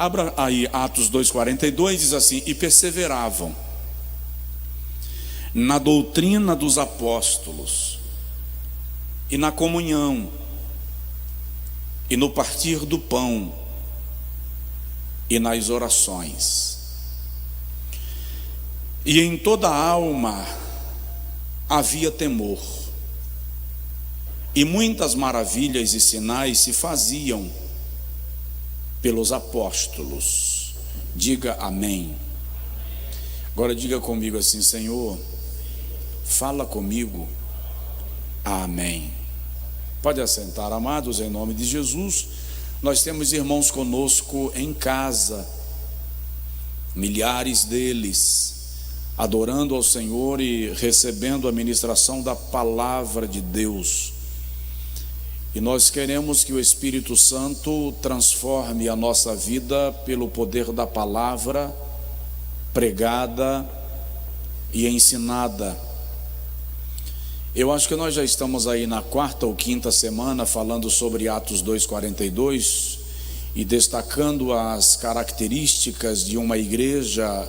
Abra aí Atos 2,42, diz assim: e perseveravam na doutrina dos apóstolos, e na comunhão, e no partir do pão, e nas orações. E em toda a alma havia temor, e muitas maravilhas e sinais se faziam pelos apóstolos. Diga amém. Agora diga comigo assim: Senhor, fala comigo. Amém. Pode assentar, amados, em nome de Jesus. Nós temos irmãos conosco em casa, milhares deles, adorando ao Senhor e recebendo a ministração da palavra de Deus. E nós queremos que o Espírito Santo transforme a nossa vida pelo poder da palavra pregada e ensinada. Eu acho que nós já estamos aí na 4ª ou 5ª semana falando sobre Atos 2,42 e destacando as características de uma igreja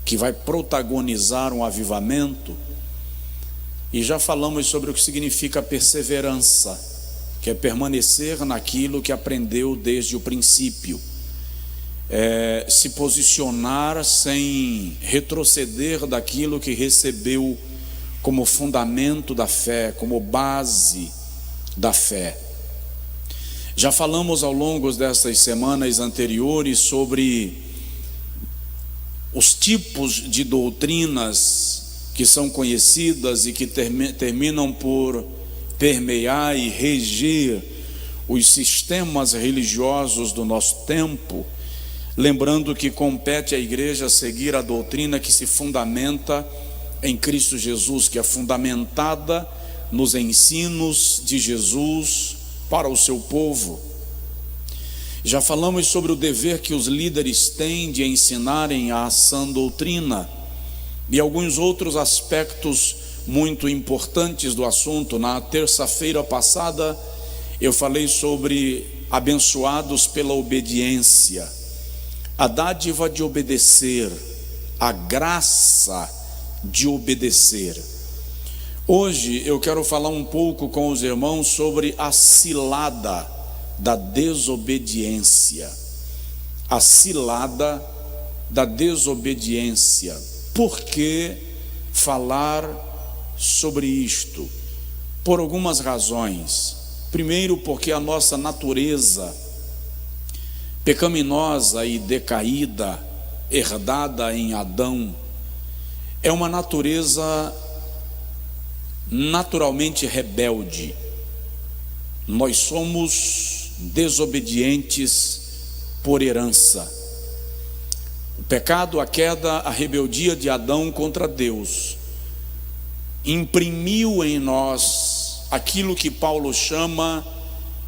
que vai protagonizar um avivamento. E já falamos sobre o que significa perseverança, que é permanecer naquilo que aprendeu desde o princípio, se posicionar sem retroceder daquilo que recebeu como fundamento da fé, como base da fé. Já falamos ao longo dessas semanas anteriores sobre os tipos de doutrinas que são conhecidas e que terminam por permear e reger os sistemas religiosos do nosso tempo, lembrando que compete à igreja seguir a doutrina que se fundamenta em Cristo Jesus, que é fundamentada nos ensinos de Jesus para o seu povo. Já falamos sobre o dever que os líderes têm de ensinarem a sã doutrina e alguns outros aspectos muito importantes do assunto. Na terça-feira passada eu falei sobre abençoados pela obediência, a dádiva de obedecer, a graça de obedecer. Hoje eu quero falar um pouco com os irmãos sobre a cilada da desobediência. A cilada da desobediência. Por que falar sobre isto? Por algumas razões. Primeiro, porque a nossa natureza pecaminosa e decaída, herdada em Adão, é uma natureza naturalmente rebelde. Nós somos desobedientes por herança. O pecado, a queda, a rebeldia de Adão contra Deus imprimiu em nós aquilo que Paulo chama,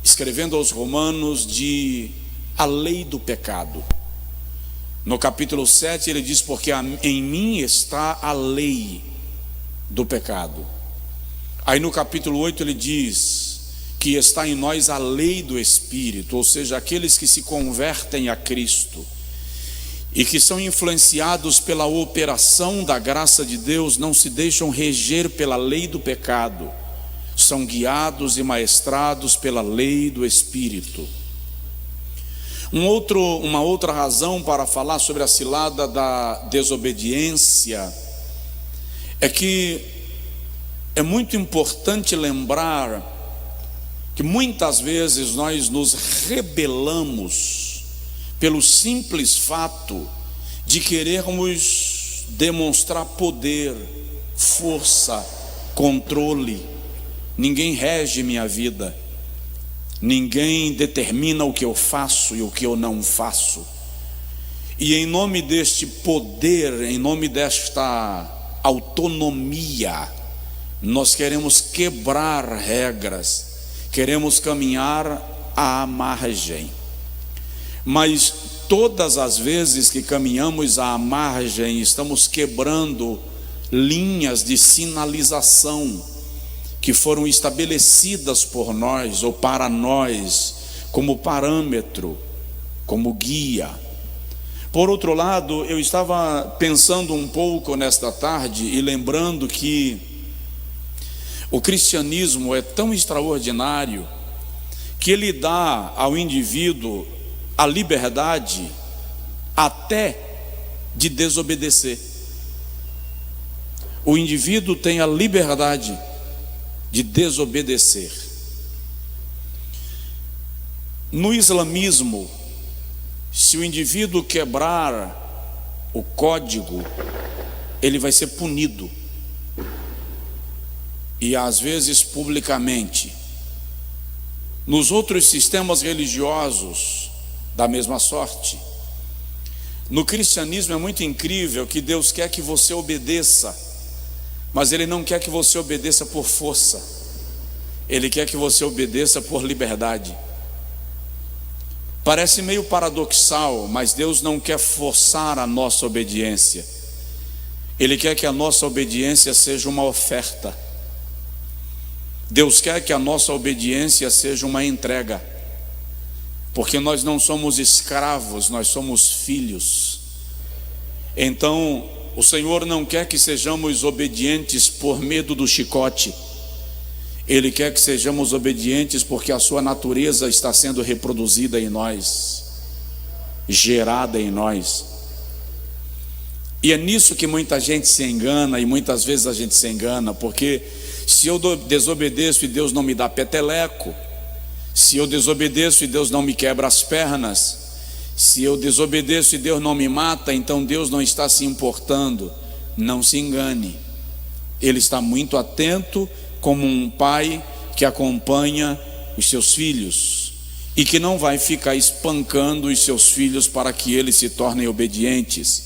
escrevendo aos Romanos, de a lei do pecado. No capítulo 7 ele diz: porque em mim está a lei do pecado. Aí no capítulo 8 ele diz que está em nós a lei do Espírito, ou seja, aqueles que se convertem a Cristo e que são influenciados pela operação da graça de Deus, não se deixam reger pela lei do pecado, são guiados e maestrados pela lei do Espírito. Uma outra razão para falar sobre a cilada da desobediência é que é muito importante lembrar que muitas vezes nós nos rebelamos pelo simples fato de querermos demonstrar poder, força, controle. Ninguém rege minha vida. Ninguém determina o que eu faço e o que eu não faço. E em nome deste poder, em nome desta autonomia, nós queremos quebrar regras, queremos caminhar à margem. Mas todas as vezes que caminhamos à margem, estamos quebrando linhas de sinalização que foram estabelecidas por nós ou para nós como parâmetro, como guia. Por outro lado, eu estava pensando um pouco nesta tarde e lembrando que o cristianismo é tão extraordinário que ele dá ao indivíduo a liberdade até de desobedecer. O indivíduo tem a liberdade de desobedecer. No islamismo, se o indivíduo quebrar o código, ele vai ser punido, e às vezes publicamente. Nos outros sistemas religiosos, da mesma sorte. No cristianismo é muito incrível que Deus quer que você obedeça, mas Ele não quer que você obedeça por força, Ele quer que você obedeça por liberdade. Parece meio paradoxal, mas Deus não quer forçar a nossa obediência. Ele quer que a nossa obediência seja uma oferta. Deus quer que a nossa obediência seja uma entrega, porque nós não somos escravos, nós somos filhos. Então, o Senhor não quer que sejamos obedientes por medo do chicote. Ele quer que sejamos obedientes porque a sua natureza está sendo reproduzida em nós, gerada em nós. E é nisso que muita gente se engana, e muitas vezes a gente se engana, porque se eu desobedeço e Deus não me dá peteleco, se eu desobedeço e Deus não me quebra as pernas, se eu desobedeço e Deus não me mata, então Deus não está se importando. Não se engane, Ele está muito atento, como um pai que acompanha os seus filhos e que não vai ficar espancando os seus filhos para que eles se tornem obedientes,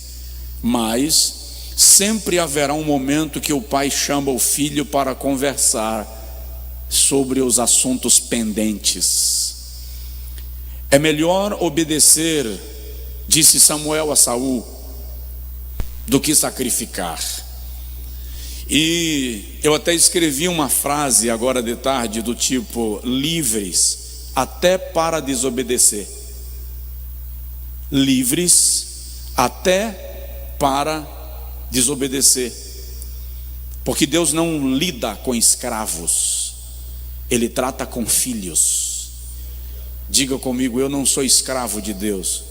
mas sempre haverá um momento que o pai chama o filho para conversar sobre os assuntos pendentes. É melhor obedecer, disse Samuel a Saul, do que sacrificar. E eu até escrevi uma frase agora de tarde do tipo: livres até para desobedecer. Livres até para desobedecer. Porque Deus não lida com escravos, Ele trata com filhos. Diga comigo: eu não sou escravo de Deus,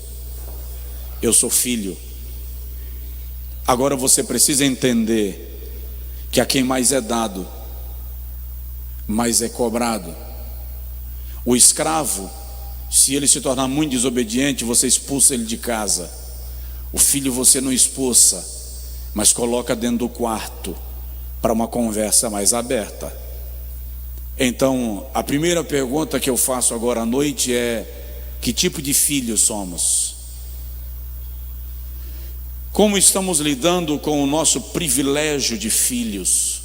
eu sou filho. Agora você precisa entender que a quem mais é dado, mais é cobrado. O escravo, se ele se tornar muito desobediente, você expulsa ele de casa. O filho você não expulsa, mas coloca dentro do quarto para uma conversa mais aberta. Então, a primeira pergunta que eu faço agora à noite é: que tipo de filhos somos? Como estamos lidando com o nosso privilégio de filhos?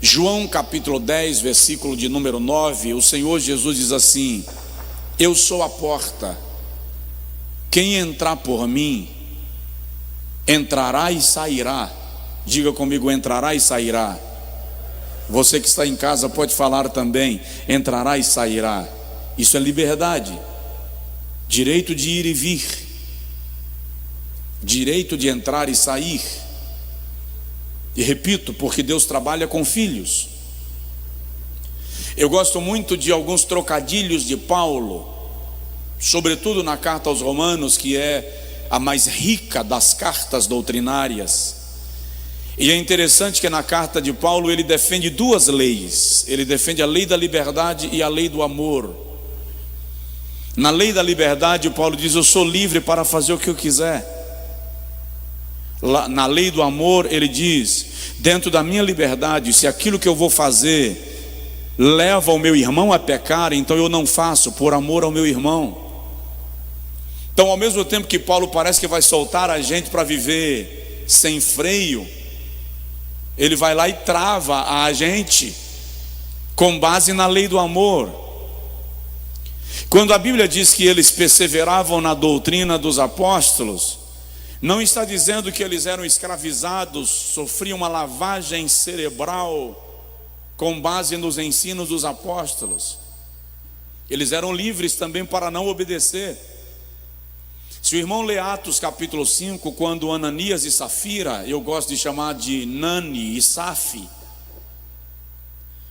João capítulo 10, versículo de número 9, o Senhor Jesus diz assim: eu sou a porta, quem entrar por mim, entrará e sairá. Diga comigo: entrará e sairá. Você que está em casa pode falar também: entrará e sairá. Isso é liberdade, direito de ir e vir, direito de entrar e sair. E repito, porque Deus trabalha com filhos. Eu gosto muito de alguns trocadilhos de Paulo, sobretudo na carta aos Romanos, que é a mais rica das cartas doutrinárias. E é interessante que na carta de Paulo ele defende duas leis. Ele defende a lei da liberdade e a lei do amor. Na lei da liberdade, Paulo diz: eu sou livre para fazer o que eu quiser. Na lei do amor, ele diz: dentro da minha liberdade, se aquilo que eu vou fazer leva o meu irmão a pecar, então eu não faço, por amor ao meu irmão. Então, ao mesmo tempo que Paulo parece que vai soltar a gente para viver sem freio, ele vai lá e trava a gente com base na lei do amor. Quando a Bíblia diz que eles perseveravam na doutrina dos apóstolos, não está dizendo que eles eram escravizados, sofriam uma lavagem cerebral com base nos ensinos dos apóstolos. Eles eram livres também para não obedecer. Se o irmão lê Atos capítulo 5, quando Ananias e Safira, eu gosto de chamar de Nani e Safi,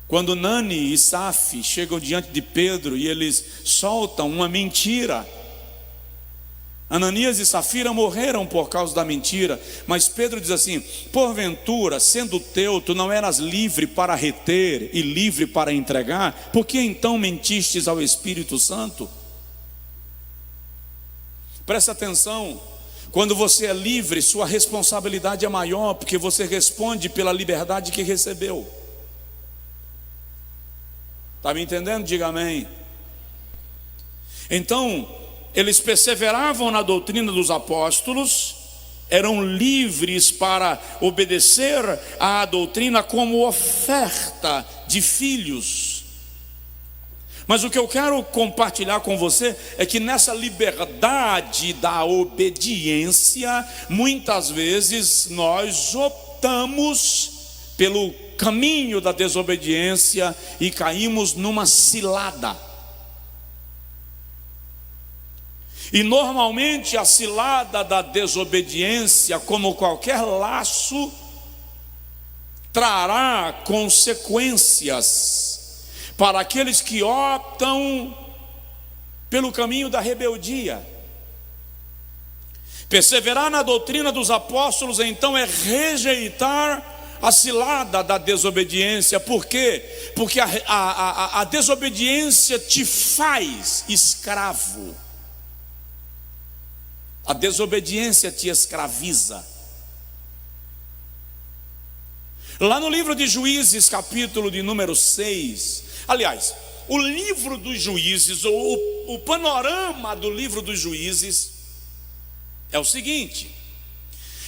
quando Nani e Safi chegam diante de Pedro e eles soltam uma mentira. Ananias e Safira morreram por causa da mentira, mas Pedro diz assim: porventura, sendo teu, tu não eras livre para reter e livre para entregar? Por que então mentistes ao Espírito Santo? Presta atenção, quando você é livre, sua responsabilidade é maior, porque você responde pela liberdade que recebeu. Está me entendendo? Diga amém. Então, eles perseveravam na doutrina dos apóstolos, eram livres para obedecer à doutrina como oferta de filhos. Mas o que eu quero compartilhar com você é que nessa liberdade da obediência, muitas vezes nós optamos pelo caminho da desobediência e caímos numa cilada. E normalmente a cilada da desobediência, como qualquer laço, trará consequências para aqueles que optam pelo caminho da rebeldia. Perseverar na doutrina dos apóstolos, então, é rejeitar a cilada da desobediência. Por quê? Porque a desobediência te faz escravo. A desobediência te escraviza. Lá no livro de Juízes, capítulo de número 6, aliás, o livro dos Juízes, ou o panorama do livro dos Juízes é o seguinte: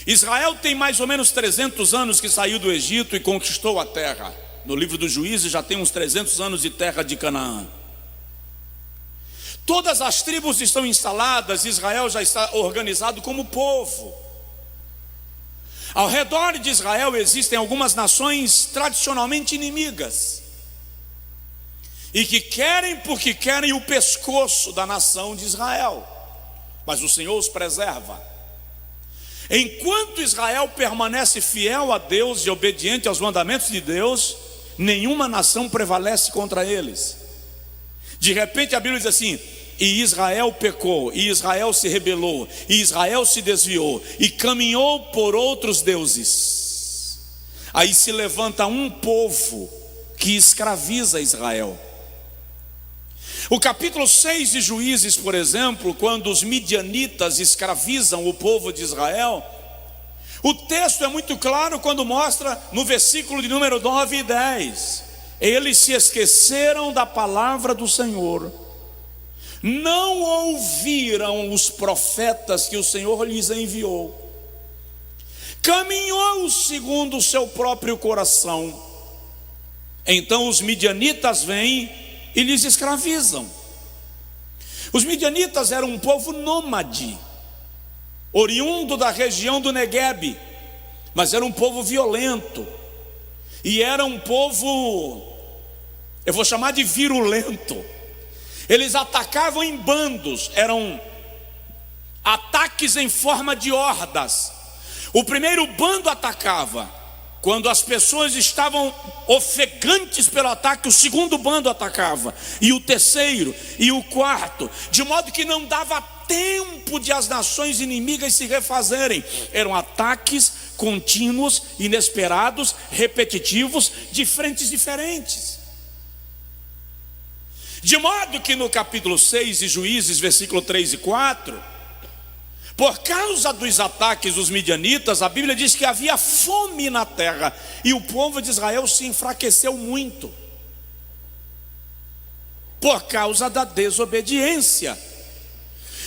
Israel tem mais ou menos 300 anos que saiu do Egito e conquistou a terra. No livro dos Juízes já tem uns 300 anos de terra de Canaã. Todas as tribos estão instaladas, Israel já está organizado como povo. Ao redor de Israel existem algumas nações tradicionalmente inimigas e que querem, porque querem o pescoço da nação de Israel, mas o Senhor os preserva. Enquanto Israel permanece fiel a Deus e obediente aos mandamentos de Deus, nenhuma nação prevalece contra eles. De repente a Bíblia diz assim: e Israel pecou, e Israel se rebelou, e Israel se desviou, e caminhou por outros deuses. Aí se levanta um povo que escraviza Israel. O capítulo 6 de Juízes, por exemplo, quando os midianitas escravizam o povo de Israel, o texto é muito claro quando mostra no versículo de número 9 e 10: eles se esqueceram da palavra do Senhor, não ouviram os profetas que o Senhor lhes enviou, caminhou segundo o seu próprio coração. Então os midianitas vêm e lhes escravizam. Os midianitas eram um povo nômade, oriundo da região do Neguebe, mas era um povo violento, e era um povo, eu vou chamar de virulento. Eles atacavam em bandos, eram ataques em forma de hordas. O primeiro bando atacava, quando as pessoas estavam ofegantes pelo ataque, o segundo bando atacava, e o terceiro, e o quarto, de modo que não dava tempo de as nações inimigas se refazerem. Eram ataques contínuos, inesperados, repetitivos, de frentes diferentes. De modo que no capítulo 6 de Juízes, versículo 3 e 4, por causa dos ataques dos midianitas, a Bíblia diz que havia fome na terra, e o povo de Israel se enfraqueceu muito, por causa da desobediência.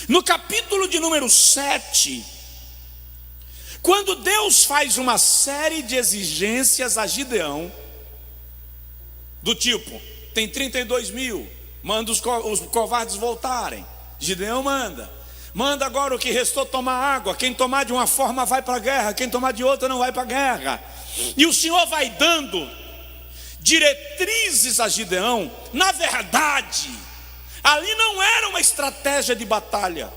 No capítulo de número 7, quando Deus faz uma série de exigências a Gideão, do tipo: tem 32 mil, manda os covardes voltarem. Gideão manda agora o que restou tomar água. Quem tomar de uma forma vai para a guerra, quem tomar de outra não vai para a guerra. E o Senhor vai dando diretrizes a Gideão. Na verdade, Ali não era uma estratégia de batalha.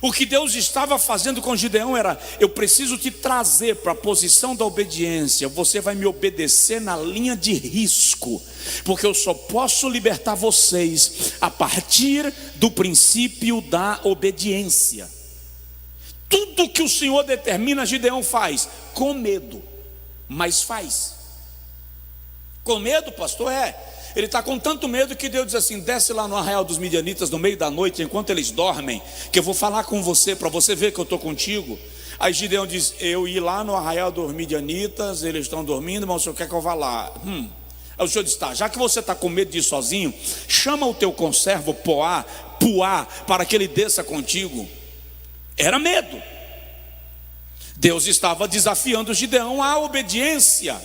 O que Deus estava fazendo com Gideão era: eu preciso te trazer para a posição da obediência. Você vai me obedecer na linha de risco, porque eu só posso libertar vocês a partir do princípio da obediência. Tudo que o Senhor determina, Gideão faz com medo, mas faz. Com medo, pastor? Ele está com tanto medo que Deus diz assim: desce lá no arraial dos midianitas no meio da noite, enquanto eles dormem, que eu vou falar com você, para você ver que eu estou contigo. Aí Gideão diz: eu ir lá no arraial dos midianitas, eles estão dormindo, mas o senhor quer que eu vá lá? Aí o senhor diz: tá, já que você está com medo de ir sozinho, chama o teu conservo Puá, para que ele desça contigo. Era medo. Deus estava desafiando Gideão à obediência.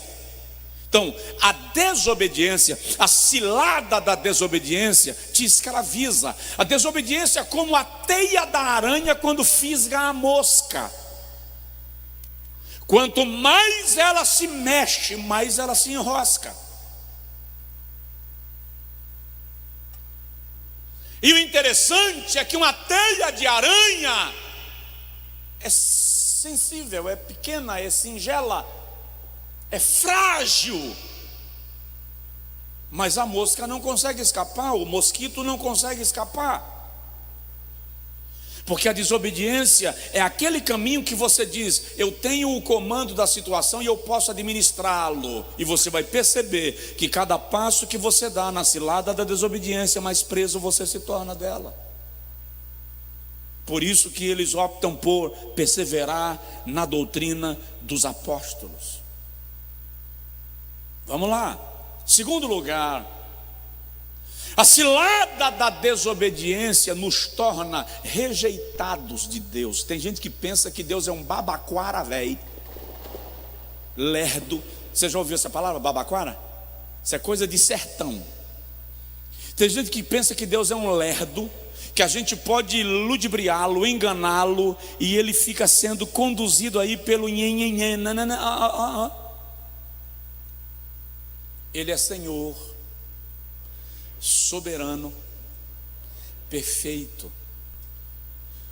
Então, a desobediência, a cilada da desobediência te escraviza. A desobediência é como a teia da aranha quando fisga a mosca. Quanto mais ela se mexe, mais ela se enrosca. E o interessante é que uma teia de aranha é sensível, é pequena, é singela, é frágil, mas a mosca não consegue escapar, o mosquito não consegue escapar, porque a desobediência é aquele caminho que você diz: eu tenho o comando da situação e eu posso administrá-lo, e você vai perceber que cada passo que você dá na cilada da desobediência, mais preso você se torna dela. Por isso que eles optam por perseverar na doutrina dos apóstolos. Vamos lá. Segundo lugar, a cilada da desobediência nos torna rejeitados de Deus. Tem gente que pensa que Deus é um babaquara velho, lerdo. Você já ouviu essa palavra, babaquara? Isso é coisa de sertão. Tem gente que pensa que Deus é um lerdo, que a gente pode ludibriá-lo, enganá-lo, e ele fica sendo conduzido aí pelo nhenhenhen. Ele é Senhor, soberano, perfeito.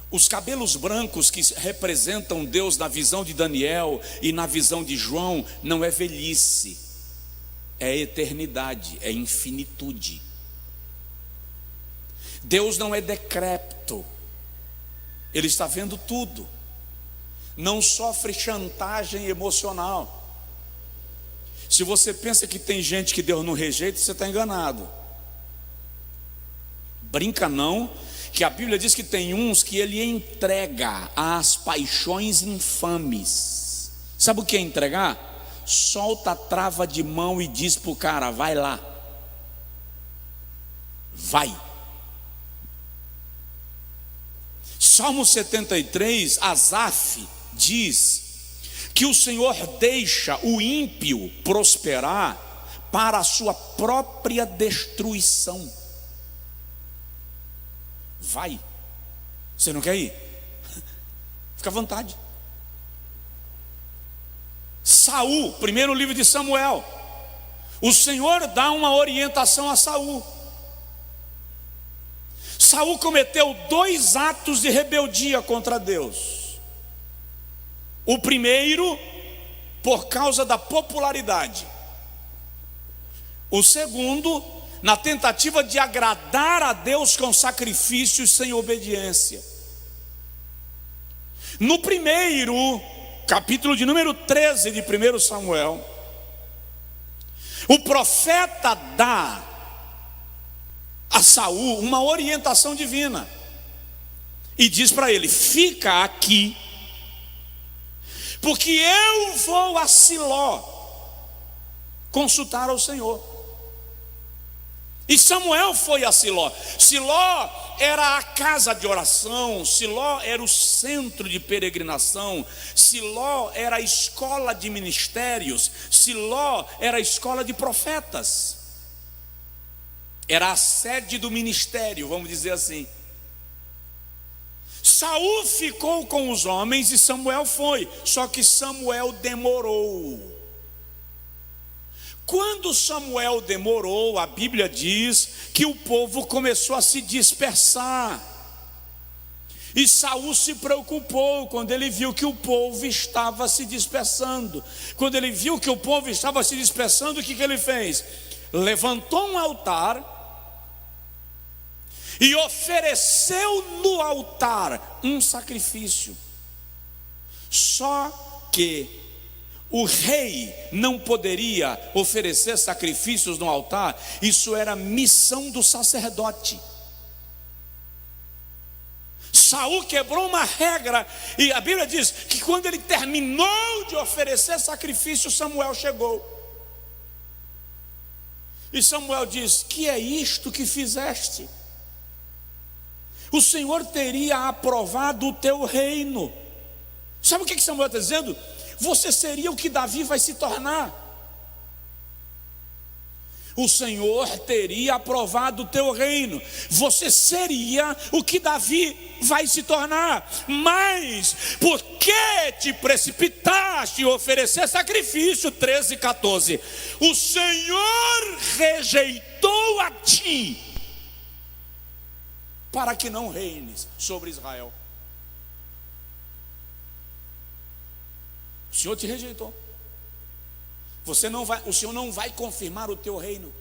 Os cabelos brancos que representam Deus na visão de Daniel e na visão de João não é velhice, é eternidade, é infinitude. Deus não é decrépito, Ele está vendo tudo, não sofre chantagem emocional. Se você pensa que tem gente que Deus não rejeita, você está enganado. Brinca não, que a Bíblia diz que tem uns que Ele entrega às paixões infames. Sabe o que é entregar? Solta a trava de mão e diz para o cara: vai lá, vai. Salmo 73, Asaf diz que o Senhor deixa o ímpio prosperar para a sua própria destruição. Vai. Você não quer ir? Fica à vontade. Saul, primeiro livro de Samuel, o Senhor dá uma orientação a Saul. Saul cometeu 2 atos de rebeldia contra Deus. O primeiro, por causa da popularidade. O segundo, na tentativa de agradar a Deus com sacrifícios sem obediência. No primeiro capítulo de número 13 de 1 Samuel, o profeta dá a Saul uma orientação divina e diz para ele: fica aqui, porque eu vou a Siló consultar ao Senhor. E Samuel foi a Siló. Siló era a casa de oração, Siló era o centro de peregrinação, Siló era a escola de ministérios, Siló era a escola de profetas, era a sede do ministério, vamos dizer assim. Saul ficou com os homens e Samuel foi, só que Samuel demorou. Quando Samuel demorou, a Bíblia diz que o povo começou a se dispersar. E Saul se preocupou quando ele viu que o povo estava se dispersando. Quando ele viu que o povo estava se dispersando, o que ele fez? Levantou um altar e ofereceu no altar um sacrifício. Só que o rei não poderia oferecer sacrifícios no altar. Isso era missão do sacerdote. Saul quebrou uma regra, e a Bíblia diz que quando ele terminou de oferecer sacrifício, Samuel chegou. E Samuel diz: que é isto que fizeste? O Senhor teria aprovado o teu reino. Sabe o que Samuel está dizendo? Você seria o que Davi vai se tornar. O Senhor teria aprovado o teu reino. Você seria o que Davi vai se tornar. Mas por que te precipitaste em oferecer sacrifício? 13, 14. O Senhor rejeitou a ti, para que não reines sobre Israel. O Senhor te rejeitou. O Senhor não vai confirmar o teu reino.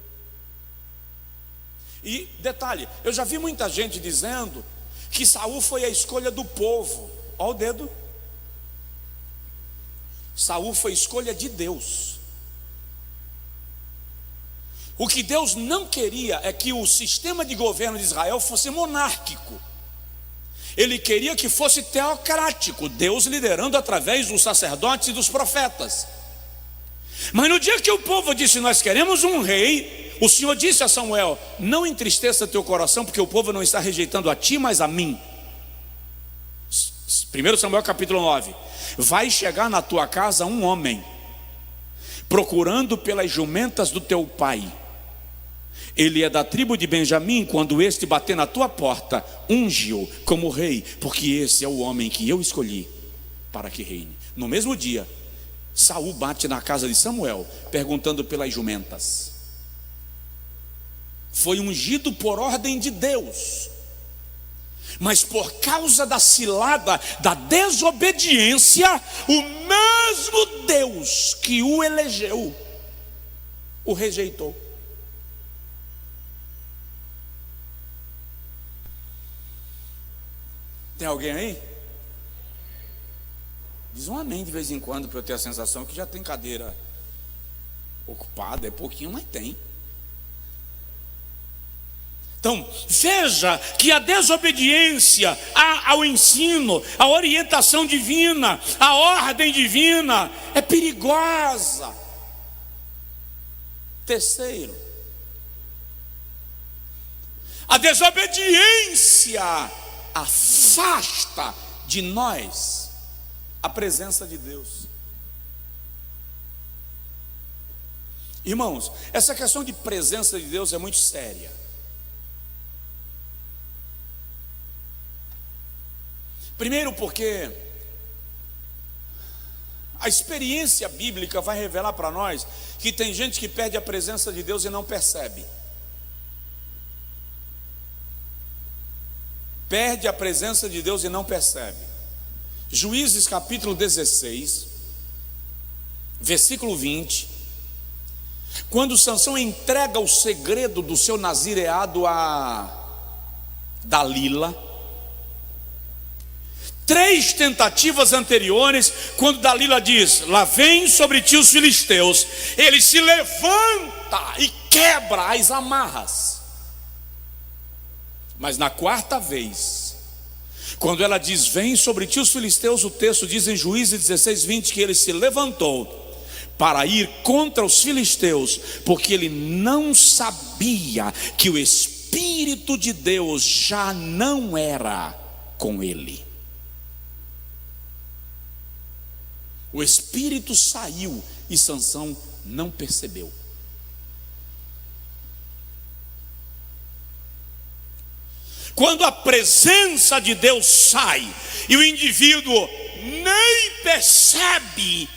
E detalhe, eu já vi muita gente dizendo que Saul foi a escolha do povo. Olha o dedo. Saul foi a escolha de Deus. O que Deus não queria é que o sistema de governo de Israel fosse monárquico. Ele queria que fosse teocrático, Deus liderando através dos sacerdotes e dos profetas. Mas no dia que o povo disse: nós queremos um rei, o Senhor disse a Samuel: não entristeça teu coração, porque o povo não está rejeitando a ti, mas a mim. 1 Samuel capítulo 9. Vai chegar na tua casa um homem, procurando pelas jumentas do teu pai. Ele é da tribo de Benjamim. Quando este bater na tua porta, unge-o como rei, porque esse é o homem que eu escolhi para que reine. No mesmo dia, Saul bate na casa de Samuel, perguntando pelas jumentas. Foi ungido por ordem de Deus, mas por causa da cilada, da desobediência, o mesmo Deus que o elegeu o rejeitou. Tem alguém aí? Diz um amém de vez em quando, para eu ter a sensação que já tem cadeira ocupada. É pouquinho, mas tem. Então, veja que a desobediência ao ensino, à orientação divina, à ordem divina, é perigosa. Terceiro, a desobediência afasta de nós a presença de Deus. Irmãos, essa questão de presença de Deus é muito séria. Primeiro porque a experiência bíblica vai revelar para nós que tem gente que perde a presença de Deus e não percebe. Perde a presença de Deus e não percebe. Juízes capítulo 16, versículo 20. Quando Sansão entrega o segredo do seu nazireado a Dalila, 3 tentativas anteriores, quando Dalila diz: lá vem sobre ti os filisteus, ele se levanta e quebra as amarras. Mas na 4ª vez, quando ela diz: vem sobre ti os filisteus, o texto diz em Juízes 16, 20, que ele se levantou para ir contra os filisteus, porque ele não sabia que o Espírito de Deus já não era com ele. O Espírito saiu e Sansão não percebeu. Quando a presença de Deus sai e o indivíduo nem percebe,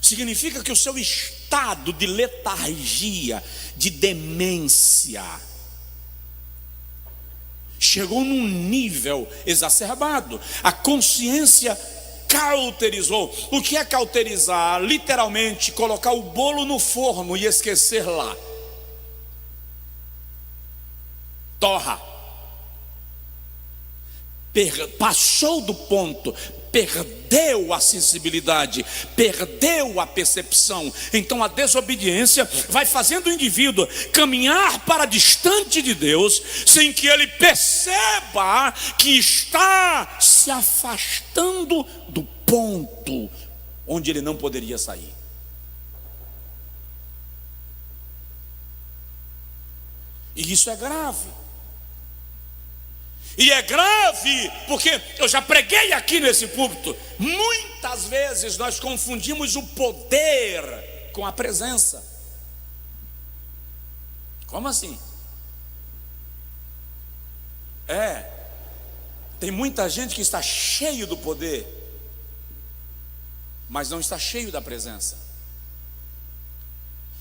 significa que o seu estado de letargia, de demência, chegou num nível exacerbado. A consciência cauterizou. O que é cauterizar? Literalmente, colocar o bolo no forno e esquecer lá. Torra. Passou do ponto, perdeu a sensibilidade, perdeu a percepção. Então a desobediência vai fazendo o indivíduo caminhar para distante de Deus, sem que ele perceba que está se afastando do ponto onde ele não poderia sair. E isso é grave. E é grave porque eu já preguei aqui nesse púlpito. Muitas vezes nós confundimos o poder com a presença. Como assim? Tem muita gente que está cheio do poder, mas não está cheio da presença.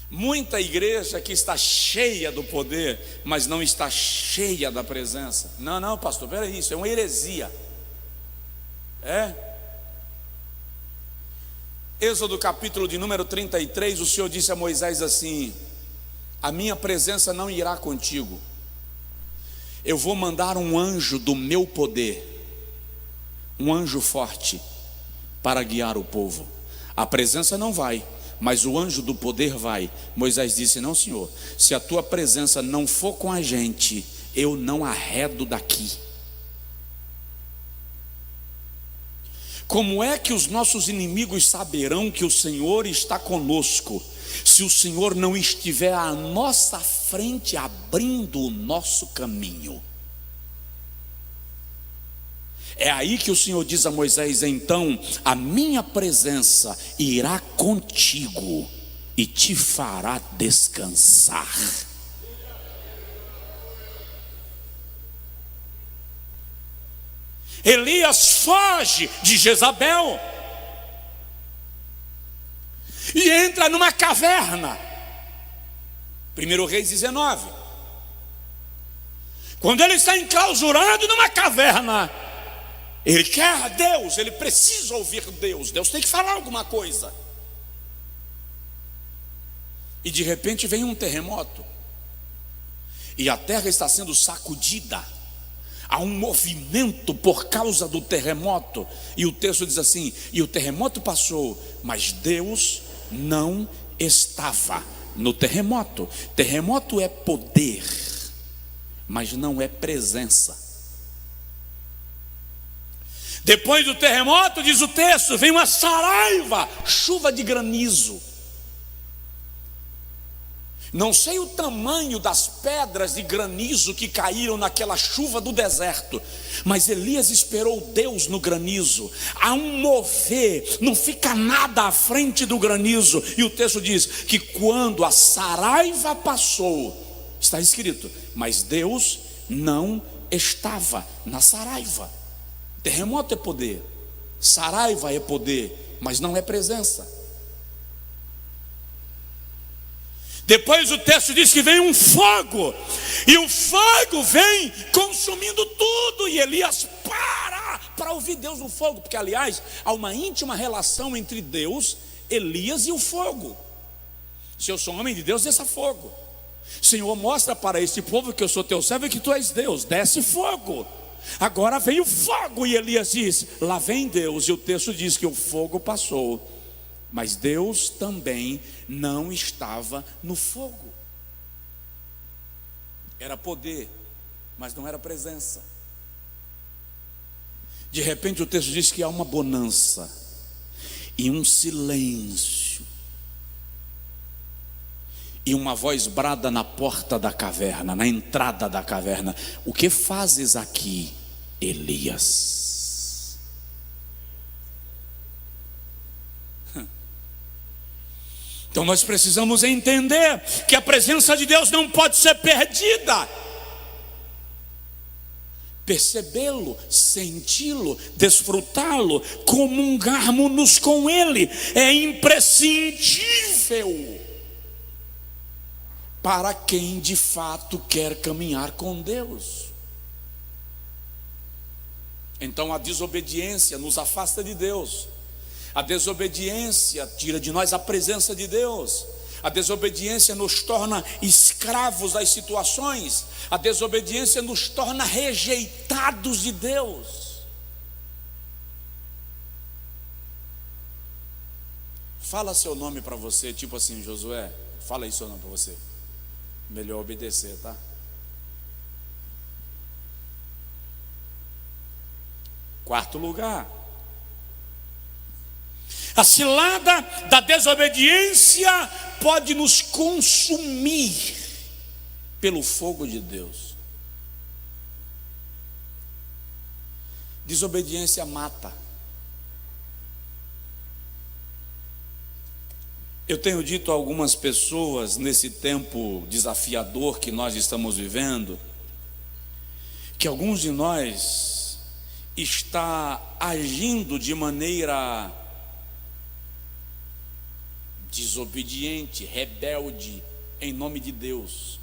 Muita igreja que está cheia do poder, mas não está cheia da presença. Não, pastor, peraí, isso é uma heresia. Êxodo capítulo de número 33, o Senhor disse a Moisés assim: a minha presença não irá contigo, eu vou mandar um anjo do meu poder, um anjo forte, para guiar o povo. A presença não vai, mas o anjo do poder vai. Moisés disse: não, Senhor, se a tua presença não for com a gente, eu não arredo daqui. Como é que os nossos inimigos saberão que o Senhor está conosco, se o Senhor não estiver à nossa frente, abrindo o nosso caminho? É aí que o Senhor diz a Moisés: então a minha presença irá contigo e te fará descansar. Elias foge de Jezabel e entra numa caverna. 1 Reis 19. Quando ele está enclausurado numa caverna, ele quer Deus, ele precisa ouvir Deus. Deus tem que falar alguma coisa. E de repente vem um terremoto, e a terra está sendo sacudida. Há um movimento por causa do terremoto. E o texto diz assim: e o terremoto passou, mas Deus não estava no terremoto. Terremoto é poder, mas não é presença. Depois do terremoto, diz o texto, vem uma saraiva, chuva de granizo. Não sei o tamanho das pedras de granizo que caíram naquela chuva do deserto, mas Elias esperou Deus no granizo. Há um mover, não fica nada à frente do granizo. E o texto diz que quando a saraiva passou, está escrito, mas Deus não estava na saraiva. Terremoto é poder, saraiva é poder, mas não é presença. Depois o texto diz que vem um fogo, e o fogo vem consumindo tudo, e Elias para ouvir Deus no fogo, porque aliás há uma íntima relação entre Deus, Elias e o fogo. Se eu sou homem de Deus, desça fogo. Senhor, mostra para esse povo que eu sou teu servo e que tu és Deus, desce fogo. Agora vem o fogo, e Elias diz, lá vem Deus, e o texto diz que o fogo passou, mas Deus também não estava no fogo. Era poder, mas não era presença. De repente o texto diz que há uma bonança e um silêncio, e uma voz brada na porta da caverna, na entrada da caverna: o que fazes aqui, Elias? Então nós precisamos entender que a presença de Deus não pode ser perdida. percebê-lo, senti-lo, desfrutá-lo, comungarmos-nos com Ele, é imprescindível para quem de fato quer caminhar com Deus. Então a desobediência nos afasta de Deus, a desobediência tira de nós a presença de Deus, a desobediência nos torna escravos das situações, a desobediência nos torna rejeitados de Deus. Fala seu nome para você, tipo assim, Josué, fala aí seu nome para você. Melhor obedecer, tá? Quarto lugar, a cilada da desobediência pode nos consumir pelo fogo de Deus. Desobediência mata. Eu tenho dito a algumas pessoas nesse tempo desafiador que nós estamos vivendo, que alguns de nós está agindo de maneira desobediente, rebelde, em nome de Deus.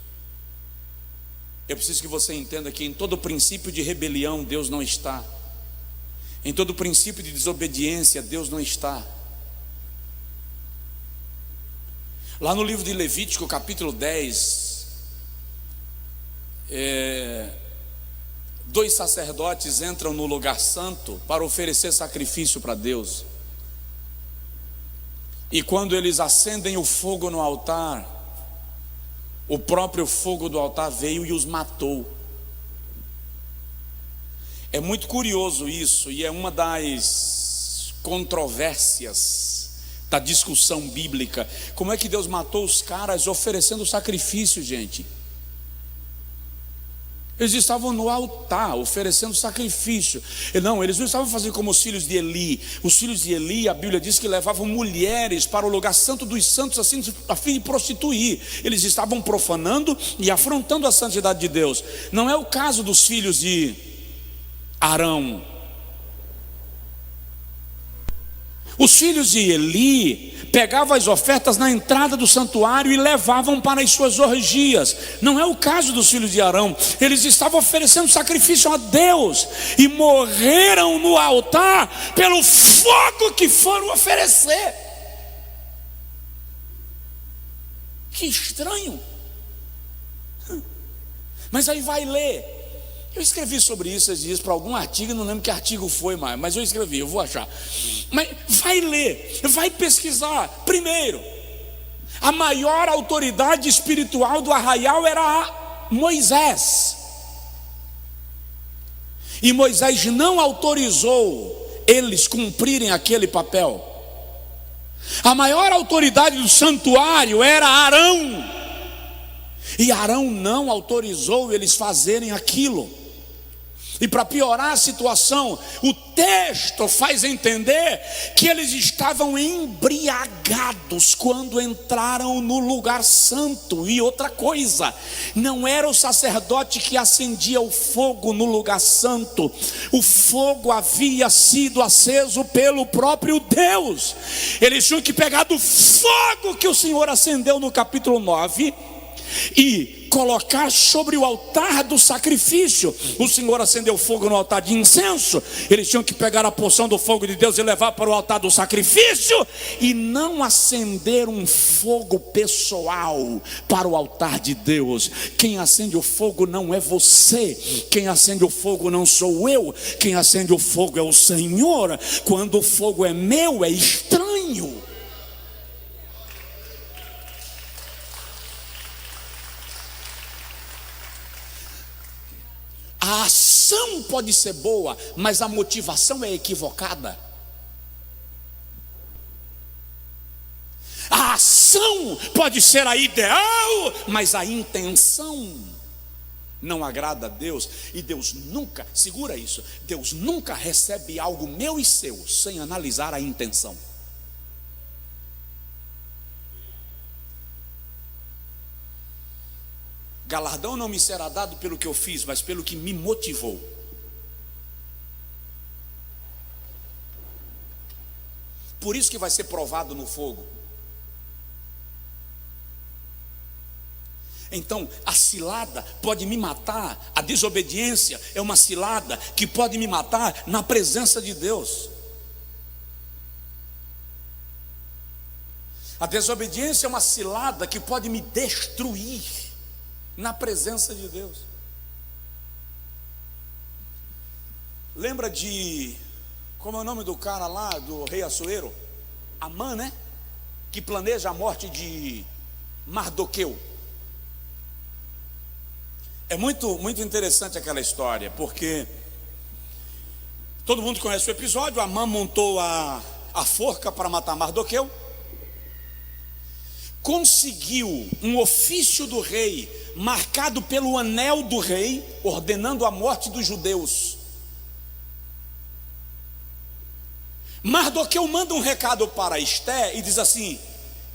Eu preciso que você entenda que em todo princípio de rebelião Deus não está, em todo princípio de desobediência Deus não está. Lá no livro de Levítico, capítulo 10, dois sacerdotes entram no lugar santo para oferecer sacrifício para Deus. E quando eles acendem o fogo no altar, o próprio fogo do altar veio e os matou. É muito curioso isso, e é uma das controvérsias da discussão bíblica. Como é que Deus matou os caras oferecendo sacrifício, gente? Eles estavam no altar oferecendo sacrifício. Não, eles não estavam fazendo como os filhos de Eli. Os filhos de Eli, a Bíblia diz que levavam mulheres para o lugar santo dos santos, assim, a fim de prostituir. Eles estavam profanando e afrontando a santidade de Deus. Não é o caso dos filhos de Arão. Os filhos de Eli pegavam as ofertas na entrada do santuário e levavam para as suas orgias. Não é o caso dos filhos de Arão. Eles estavam oferecendo sacrifício a Deus e morreram no altar pelo fogo que foram oferecer. Que estranho. Mas aí vai ler. Eu escrevi sobre isso esses dias para algum artigo, não lembro que artigo foi mais, mas eu escrevi, eu vou achar. Mas vai ler, vai pesquisar. Primeiro, a maior autoridade espiritual do arraial era Moisés. E Moisés não autorizou eles cumprirem aquele papel. A maior autoridade do santuário era Arão. E Arão não autorizou eles fazerem aquilo. E para piorar a situação, o texto faz entender que eles estavam embriagados quando entraram no lugar santo. E outra coisa, não era o sacerdote que acendia o fogo no lugar santo. O fogo havia sido aceso pelo próprio Deus. Eles tinham que pegar do fogo que o Senhor acendeu no capítulo 9 e colocar sobre o altar do sacrifício. O Senhor acendeu fogo no altar de incenso. Eles tinham que pegar a porção do fogo de Deus e levar para o altar do sacrifício, e não acender um fogo pessoal para o altar de Deus. Quem acende o fogo não é você, quem acende o fogo não sou eu, quem acende o fogo é o Senhor. Quando o fogo é meu, é estranho. A ação pode ser boa, mas a motivação é equivocada. A ação pode ser a ideal, mas a intenção não agrada a Deus. E Deus nunca, segura isso, Deus nunca recebe algo meu e seu sem analisar a intenção. Galardão não me será dado pelo que eu fiz, mas pelo que me motivou. Por isso que vai ser provado no fogo. Então, a cilada pode me matar, a desobediência é uma cilada que pode me matar na presença de Deus. A desobediência é uma cilada que pode me destruir na presença de Deus. Lembra de, como é o nome do cara lá, do rei Assuero? Amã, né? Que planeja a morte de Mardoqueu. É muito interessante aquela história, porque todo mundo conhece o episódio. Amã montou a forca para matar Mardoqueu, conseguiu um ofício do rei, marcado pelo anel do rei, ordenando a morte dos judeus. Mardoqueu manda um recado para Esté e diz assim: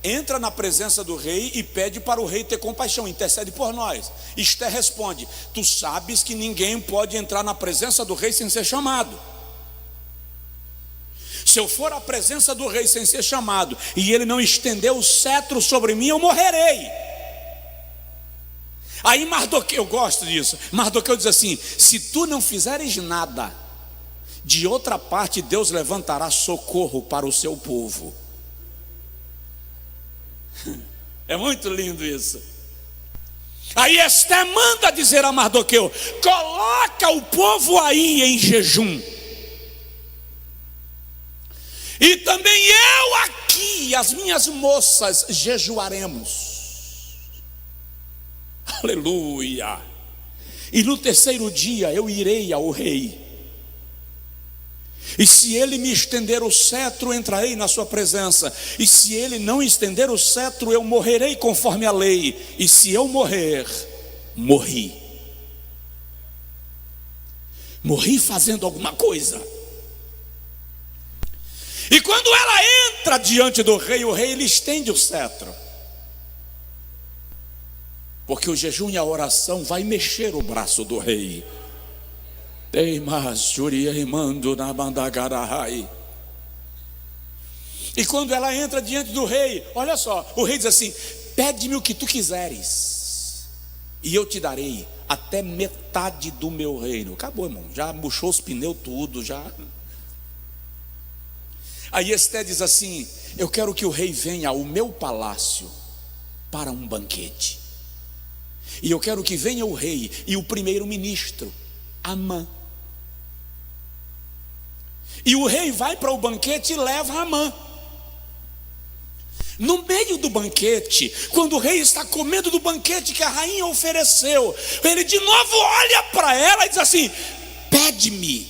entra na presença do rei e pede para o rei ter compaixão, intercede por nós. Esté responde: tu sabes que ninguém pode entrar na presença do rei sem ser chamado. Se eu for à presença do rei sem ser chamado e ele não estender o cetro sobre mim, eu morrerei. Aí Mardoqueu, eu gosto disso, Mardoqueu diz assim: se tu não fizeres nada, de outra parte Deus levantará socorro para o seu povo. É muito lindo isso. Aí Esté manda dizer a Mardoqueu: coloca o povo aí em jejum, e também eu aqui, as minhas moças, jejuaremos. Aleluia. E no terceiro dia eu irei ao rei, e se ele me estender o cetro, entrarei na sua presença, e se ele não estender o cetro, eu morrerei conforme a lei, e se eu morrer, morri fazendo alguma coisa. E quando ela entra diante do rei, o rei lhe estende o cetro, porque o jejum e a oração vai mexer o braço do rei. E quando ela entra diante do rei, olha só, o rei diz assim: pede-me o que tu quiseres, e eu te darei até metade do meu reino. Acabou, irmão, já murchou os pneus tudo, já. Aí Esté diz assim: eu quero que o rei venha ao meu palácio para um banquete, e eu quero que venha o rei e o primeiro-ministro Amã. E o rei vai para o banquete e leva Amã. No meio do banquete, quando o rei está comendo do banquete que a rainha ofereceu, ele de novo olha para ela e diz assim: pede-me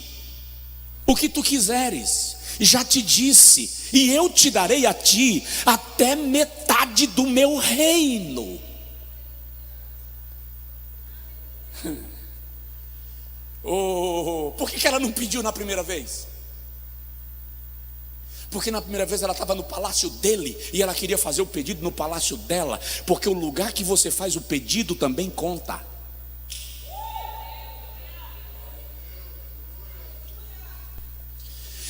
o que tu quiseres, já te disse, e eu te darei a ti até metade do meu reino. Por que ela não pediu na primeira vez? Porque na primeira vez ela estava no palácio dele e ela queria fazer o pedido no palácio dela, porque o lugar que você faz o pedido também conta.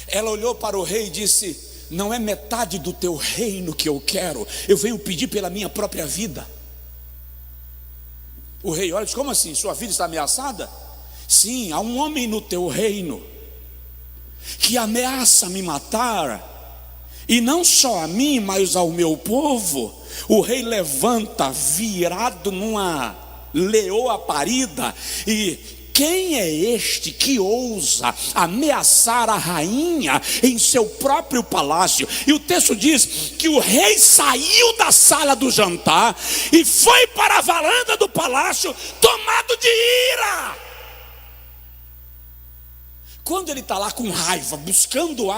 Ela olhou para o rei e disse: não é metade do teu reino que eu quero, eu venho pedir pela minha própria vida. O rei olha e diz: como assim? Sua vida está ameaçada? Sim, há um homem no teu reino que ameaça me matar, e não só a mim, mas ao meu povo. O rei levanta, virado numa leoa parida, e quem é este que ousa ameaçar a rainha em seu próprio palácio? E o texto diz que o rei saiu da sala do jantar e foi para a varanda do palácio tomado de ira. Quando ele está lá com raiva, buscando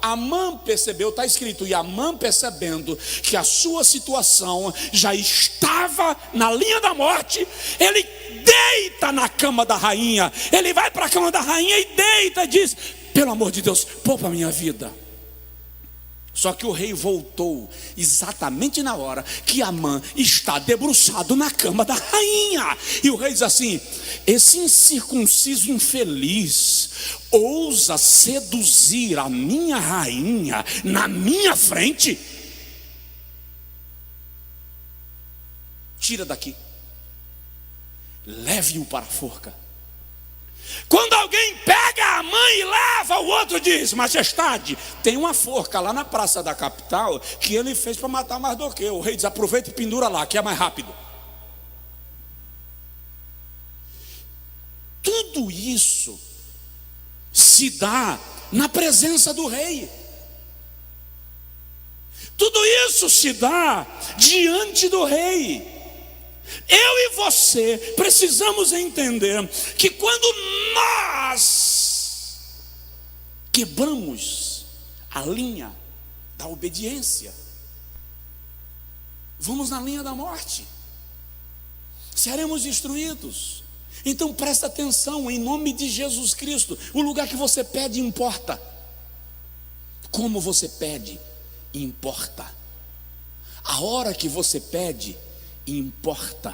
Amã percebeu, está escrito, e Amã percebendo que a sua situação já estava na linha da morte, ele deita na cama da rainha, ele vai para a cama da rainha e deita e diz: pelo amor de Deus, poupa a minha vida. Só que o rei voltou exatamente na hora que Amã está debruçado na cama da rainha. E o rei diz assim: esse incircunciso infeliz ousa seduzir a minha rainha na minha frente, tira daqui, leve-o para a forca. Quando alguém pega a mãe e leva, o outro diz: majestade, tem uma forca lá na praça da capital que ele fez para matar Mardoqueu. O rei diz: aproveita e pendura lá, que é mais rápido. Tudo isso se dá na presença do rei. Tudo isso se dá diante do rei. Eu e você precisamos entender que quando nós quebramos a linha da obediência, vamos na linha da morte, seremos destruídos. Então presta atenção, em nome de Jesus Cristo. O lugar que você pede importa. Como você pede importa. A hora que você pede importa.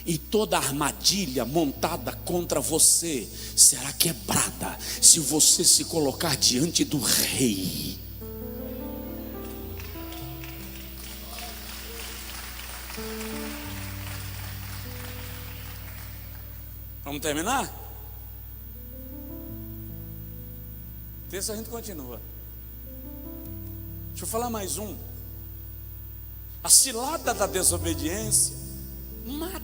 E toda armadilha montada contra você será quebrada se você se colocar diante do rei. Vamos terminar? Terça a gente continua. Deixa eu falar mais um. A cilada da desobediência mata.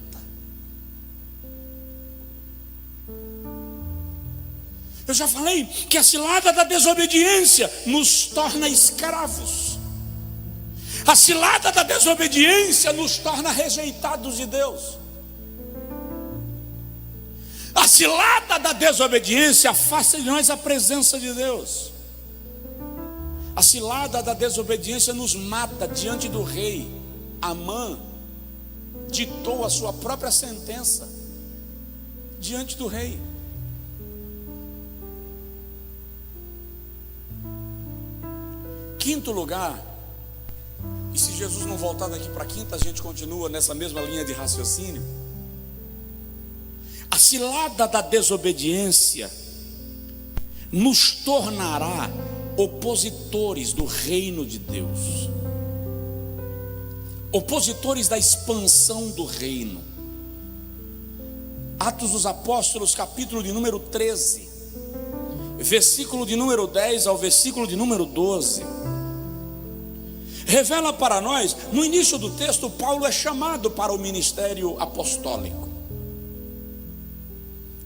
Eu já falei que a cilada da desobediência nos torna escravos. A cilada da desobediência nos torna rejeitados de Deus. A cilada da desobediência afasta de nós a presença de Deus. A cilada da desobediência nos mata diante do rei. Amã ditou a sua própria sentença diante do rei. Quinto lugar, e se Jesus não voltar daqui para quinta, a gente continua nessa mesma linha de raciocínio. A cilada da desobediência nos tornará opositores do reino de Deus, opositores da expansão do reino. Atos dos Apóstolos, capítulo de número 13, versículo de número 10 ao versículo de número 12, revela para nós. No início do texto, Paulo é chamado para o ministério apostólico.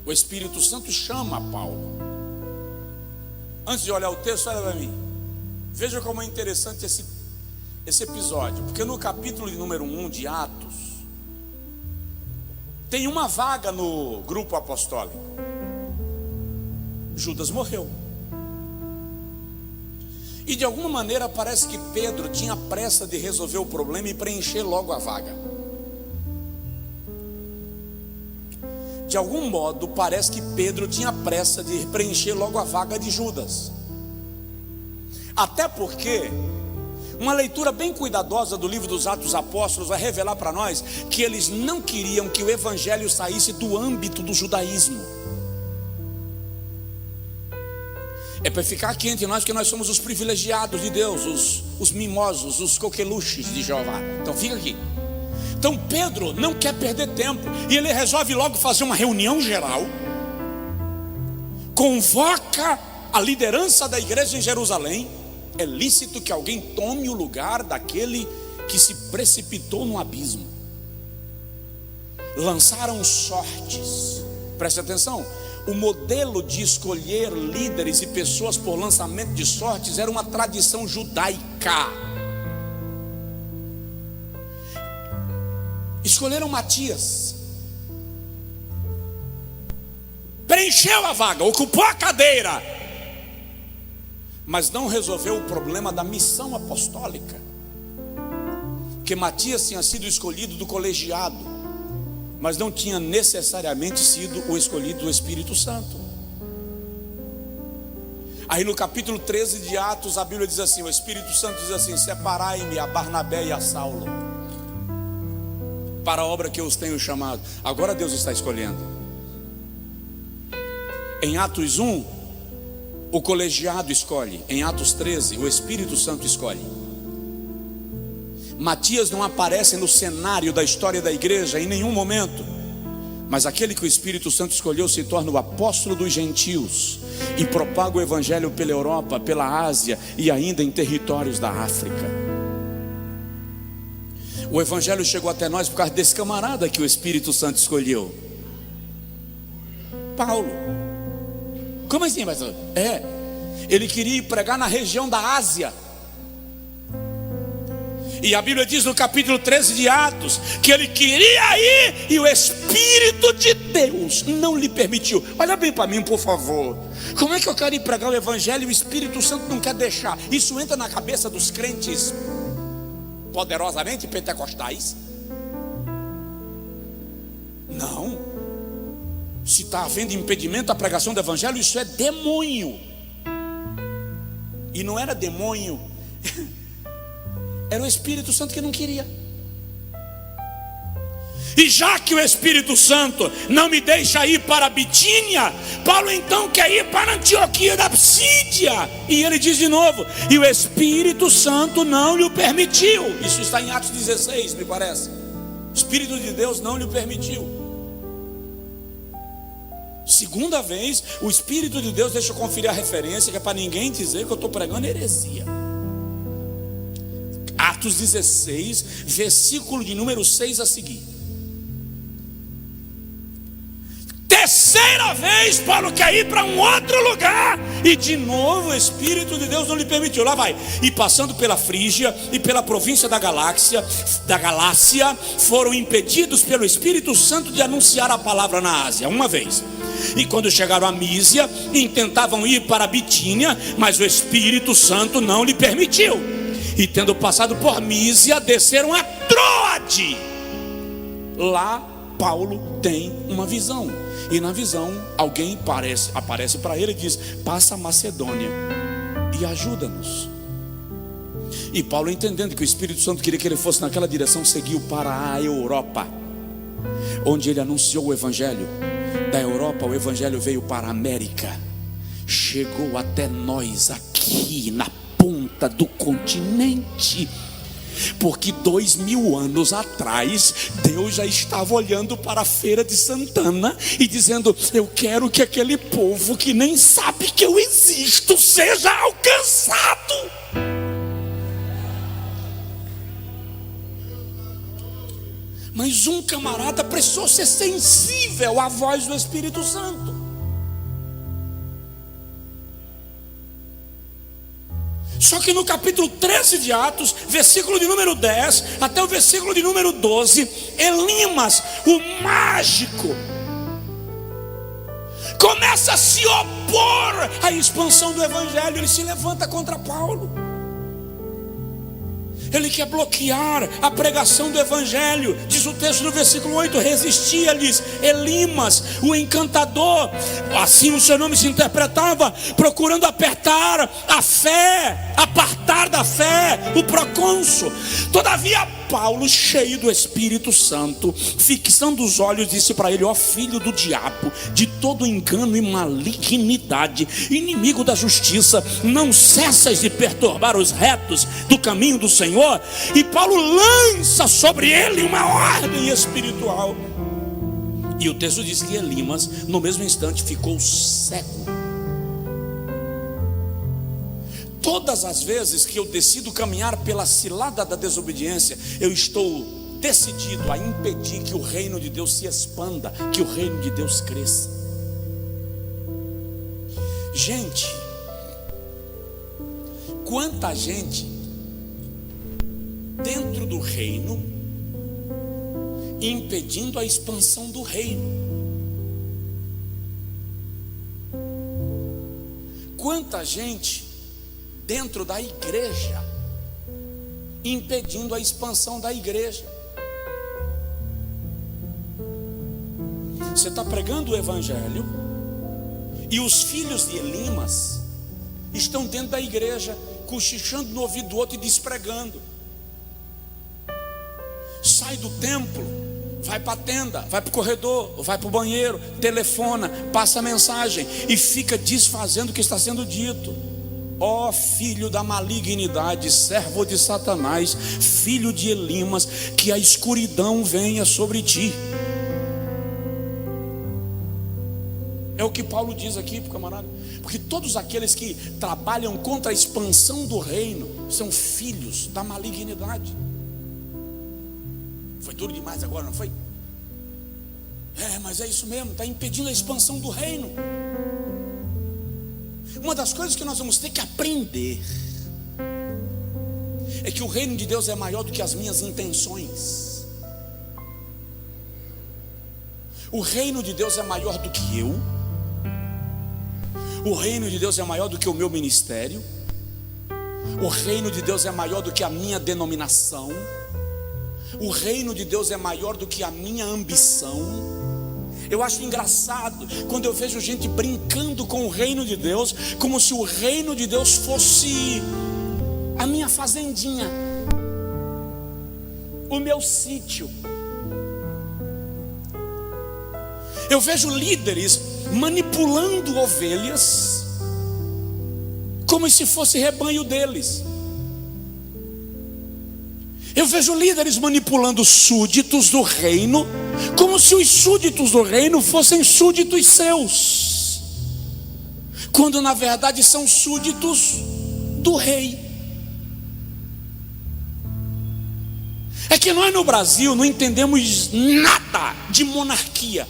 O Espírito Santo chama Paulo. Antes de olhar o texto, olha para mim. Veja como é interessante esse episódio. Porque no capítulo de número 1 de Atos, tem uma vaga no grupo apostólico. Judas morreu. E de alguma maneira parece que Pedro tinha pressa de resolver o problema e preencher logo a vaga. De algum modo, parece que Pedro tinha pressa de preencher logo a vaga de Judas. Até porque uma leitura bem cuidadosa do livro dos Atos dos Apóstolos vai revelar para nós que eles não queriam que o evangelho saísse do âmbito do judaísmo. É para ficar aqui entre nós que nós somos os privilegiados de Deus, os mimosos, os coqueluches de Jeová. Então fica aqui. Então Pedro não quer perder tempo e ele resolve logo fazer uma reunião geral, convoca a liderança da igreja em Jerusalém. É lícito que alguém tome o lugar daquele que se precipitou no abismo. Lançaram sortes. Preste atenção. O modelo de escolher líderes e pessoas por lançamento de sortes era uma tradição judaica. Escolheram Matias, preencheu a vaga, ocupou a cadeira, mas não resolveu o problema da missão apostólica. Porque Matias tinha sido escolhido do colegiado, mas não tinha necessariamente sido o escolhido do Espírito Santo. Aí no capítulo 13 de Atos, a Bíblia diz assim, o Espírito Santo diz assim: separai-me a Barnabé e a Saulo para a obra que eu os tenho chamado. Agora Deus está escolhendo. Em Atos 1, o colegiado escolhe. Em Atos 13, o Espírito Santo escolhe. Matias não aparece no cenário da história da igreja em nenhum momento, mas aquele que o Espírito Santo escolheu se torna o apóstolo dos gentios e propaga o evangelho pela Europa, pela Ásia e ainda em territórios da África. O evangelho chegou até nós por causa desse camarada que o Espírito Santo escolheu, Paulo. Como assim, pastor? Ele queria ir pregar na região da Ásia. E a Bíblia diz no capítulo 13 de Atos que ele queria ir e o Espírito de Deus não lhe permitiu. Olha bem para mim, por favor. Como é que eu quero ir pregar o evangelho e o Espírito Santo não quer deixar? Isso entra na cabeça dos crentes poderosamente pentecostais? Não. Se está havendo impedimento à pregação do evangelho, isso é demônio. E não era demônio, era o Espírito Santo que não queria. E já que o Espírito Santo não me deixa ir para Bitínia, Paulo então quer ir para Antioquia da Psídia. E ele diz de novo, e o Espírito Santo não lhe permitiu. Isso está em Atos 16, me parece. O Espírito de Deus não lhe permitiu. Segunda vez, o Espírito de Deus, deixa eu conferir a referência, que é para ninguém dizer que eu estou pregando heresia. Atos 16, versículo de número 6 a seguir. Terceira vez, Paulo quer ir para um outro lugar, e de novo o Espírito de Deus não lhe permitiu. Lá vai. E passando pela Frígia e pela província da Galácia, foram impedidos pelo Espírito Santo de anunciar a palavra na Ásia, uma vez. E quando chegaram a Mísia, intentavam ir para Bitínia, mas o Espírito Santo não lhe permitiu. E tendo passado por Mísia, desceram a Troade. Lá Paulo tem uma visão, e na visão alguém aparece para ele e diz: passa a Macedônia e ajuda-nos. E Paulo, entendendo que o Espírito Santo queria que ele fosse naquela direção, seguiu para a Europa, onde ele anunciou o evangelho. Da Europa o evangelho veio para a América, chegou até nós aqui na ponta do continente, porque 2000 anos atrás Deus já estava olhando para a feira de Santana e dizendo: eu quero que aquele povo que nem sabe que eu existo seja alcançado. Mas um camarada precisou ser sensível à voz do Espírito Santo. Só que no capítulo 13 de Atos, versículo de número 10 até o versículo de número 12, Elimas, o mágico, começa a se opor à expansão do evangelho. Ele se levanta contra Paulo. Ele quer bloquear a pregação do evangelho. Diz o texto no versículo 8: resistia-lhes Elimas, o encantador, assim o seu nome se interpretava, procurando apartar da fé o procônsul. Todavia Paulo, cheio do Espírito Santo, fixando os olhos, disse para ele: ó filho do diabo, de todo engano e malignidade, inimigo da justiça, não cessas de perturbar os retos do caminho do Senhor. E Paulo lança sobre ele uma ordem espiritual. E o texto diz que Elimas, no mesmo instante, ficou cego. Todas as vezes que eu decido caminhar pela cilada da desobediência, eu estou decidido a impedir que o reino de Deus se expanda, que o reino de Deus cresça. Gente, quanta gente dentro do reino impedindo a expansão do reino. Quanta gente dentro da igreja impedindo a expansão da igreja. Você está pregando o evangelho e os filhos de Elimas estão dentro da igreja, cochichando no ouvido do outro e despregando. Sai do templo, vai para a tenda, vai para o corredor, vai para o banheiro, telefona, passa mensagem e fica desfazendo o que está sendo dito. Ó filho da malignidade, servo de Satanás, filho de Elimas, que a escuridão venha sobre ti. É o que Paulo diz aqui para o camarada. Porque todos aqueles que trabalham contra a expansão do reino são filhos da malignidade. Foi duro demais agora, não foi? Mas é isso mesmo, está impedindo a expansão do reino. Uma das coisas que nós vamos ter que aprender é que o reino de Deus é maior do que as minhas intenções. O reino de Deus é maior do que eu. O reino de Deus é maior do que o meu ministério. O reino de Deus é maior do que a minha denominação. O reino de Deus é maior do que a minha ambição. Eu acho engraçado quando eu vejo gente brincando com o reino de Deus, como se o reino de Deus fosse a minha fazendinha, o meu sítio. Eu vejo líderes manipulando ovelhas como se fosse rebanho deles. Eu vejo líderes manipulando súditos do reino como se os súditos do reino fossem súditos seus, quando na verdade são súditos do rei. É que nós no Brasil não entendemos nada de monarquia.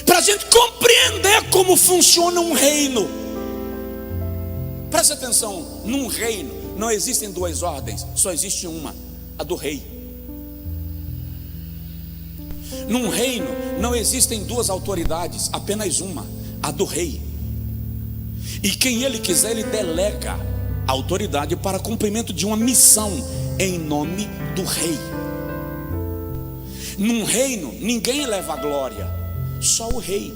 Para a gente compreender como funciona um reino, preste atenção, num reino não existem duas ordens, só existe uma, a do rei. Num reino não existem duas autoridades, apenas uma, a do rei. E quem ele quiser, ele delega a autoridade para cumprimento de uma missão em nome do rei. Num reino ninguém leva a glória, só o rei.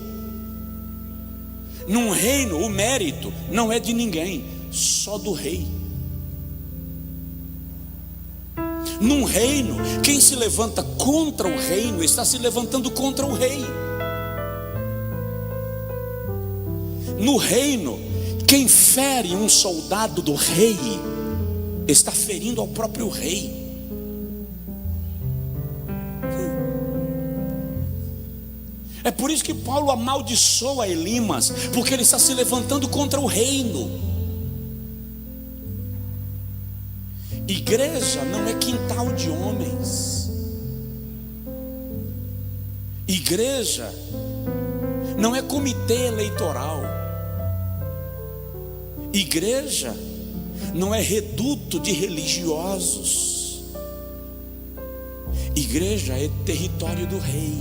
Num reino o mérito não é de ninguém, só do rei. Num reino, quem se levanta contra o reino está se levantando contra o rei. No reino, quem fere um soldado do rei está ferindo ao próprio rei. É por isso que Paulo amaldiçoa Elimas, porque ele está se levantando contra o reino. Igreja não é quintal de homens. Igreja não é comitê eleitoral. Igreja não é reduto de religiosos. Igreja é território do rei.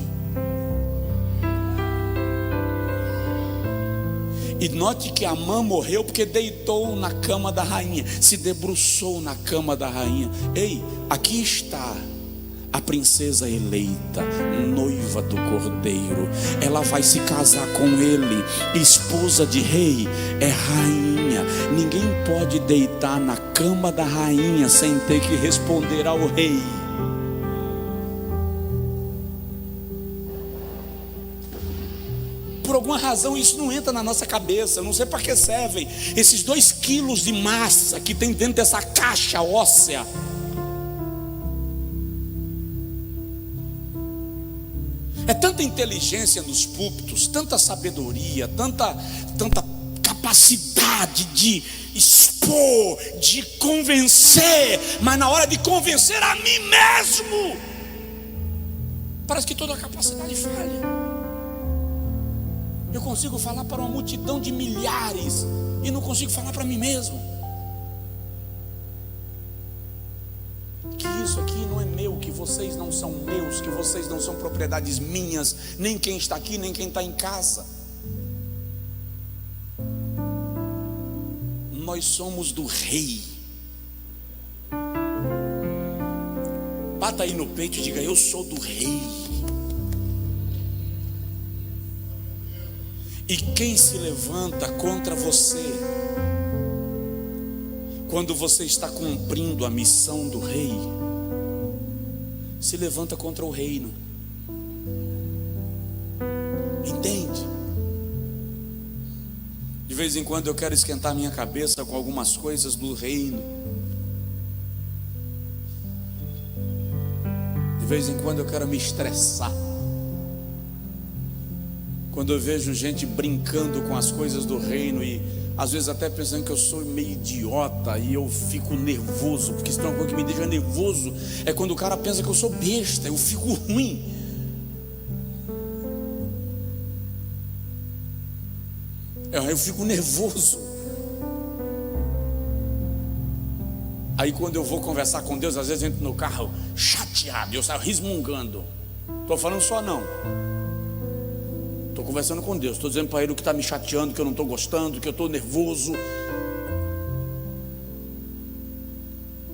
E note que Amã morreu porque deitou na cama da rainha, se debruçou na cama da rainha. Ei, aqui está a princesa eleita, noiva do cordeiro. Ela vai se casar com ele, esposa de rei, é rainha. Ninguém pode deitar na cama da rainha sem ter que responder ao rei. Por alguma razão isso não entra na nossa cabeça. Eu não sei para que servem esses 2 quilos de massa que tem dentro dessa caixa óssea. É tanta inteligência nos púlpitos, tanta sabedoria, tanta capacidade de expor, de convencer, mas na hora de convencer a mim mesmo, parece que toda a capacidade falha. Eu consigo falar para uma multidão de milhares e não consigo falar para mim mesmo. Que isso aqui não é meu, que vocês não são meus, que vocês não são propriedades minhas, nem quem está aqui, nem quem está em casa. Nós somos do rei. Bata aí no peito e diga: eu sou do rei. E quem se levanta contra você, quando você está cumprindo a missão do rei, se levanta contra o reino. Entende? De vez em quando eu quero esquentar minha cabeça com algumas coisas do reino. De vez em quando eu quero me estressar. Quando eu vejo gente brincando com as coisas do reino e às vezes até pensando que eu sou meio idiota, e eu fico nervoso, porque isso é uma coisa que me deixa nervoso, é quando o cara pensa que eu sou besta, eu fico ruim. Eu fico nervoso. Aí quando eu vou conversar com Deus, às vezes eu entro no carro chateado, eu saio resmungando. Estou falando só não. Estou conversando com Deus, estou dizendo para Ele o que está me chateando, que eu não estou gostando, que eu estou nervoso.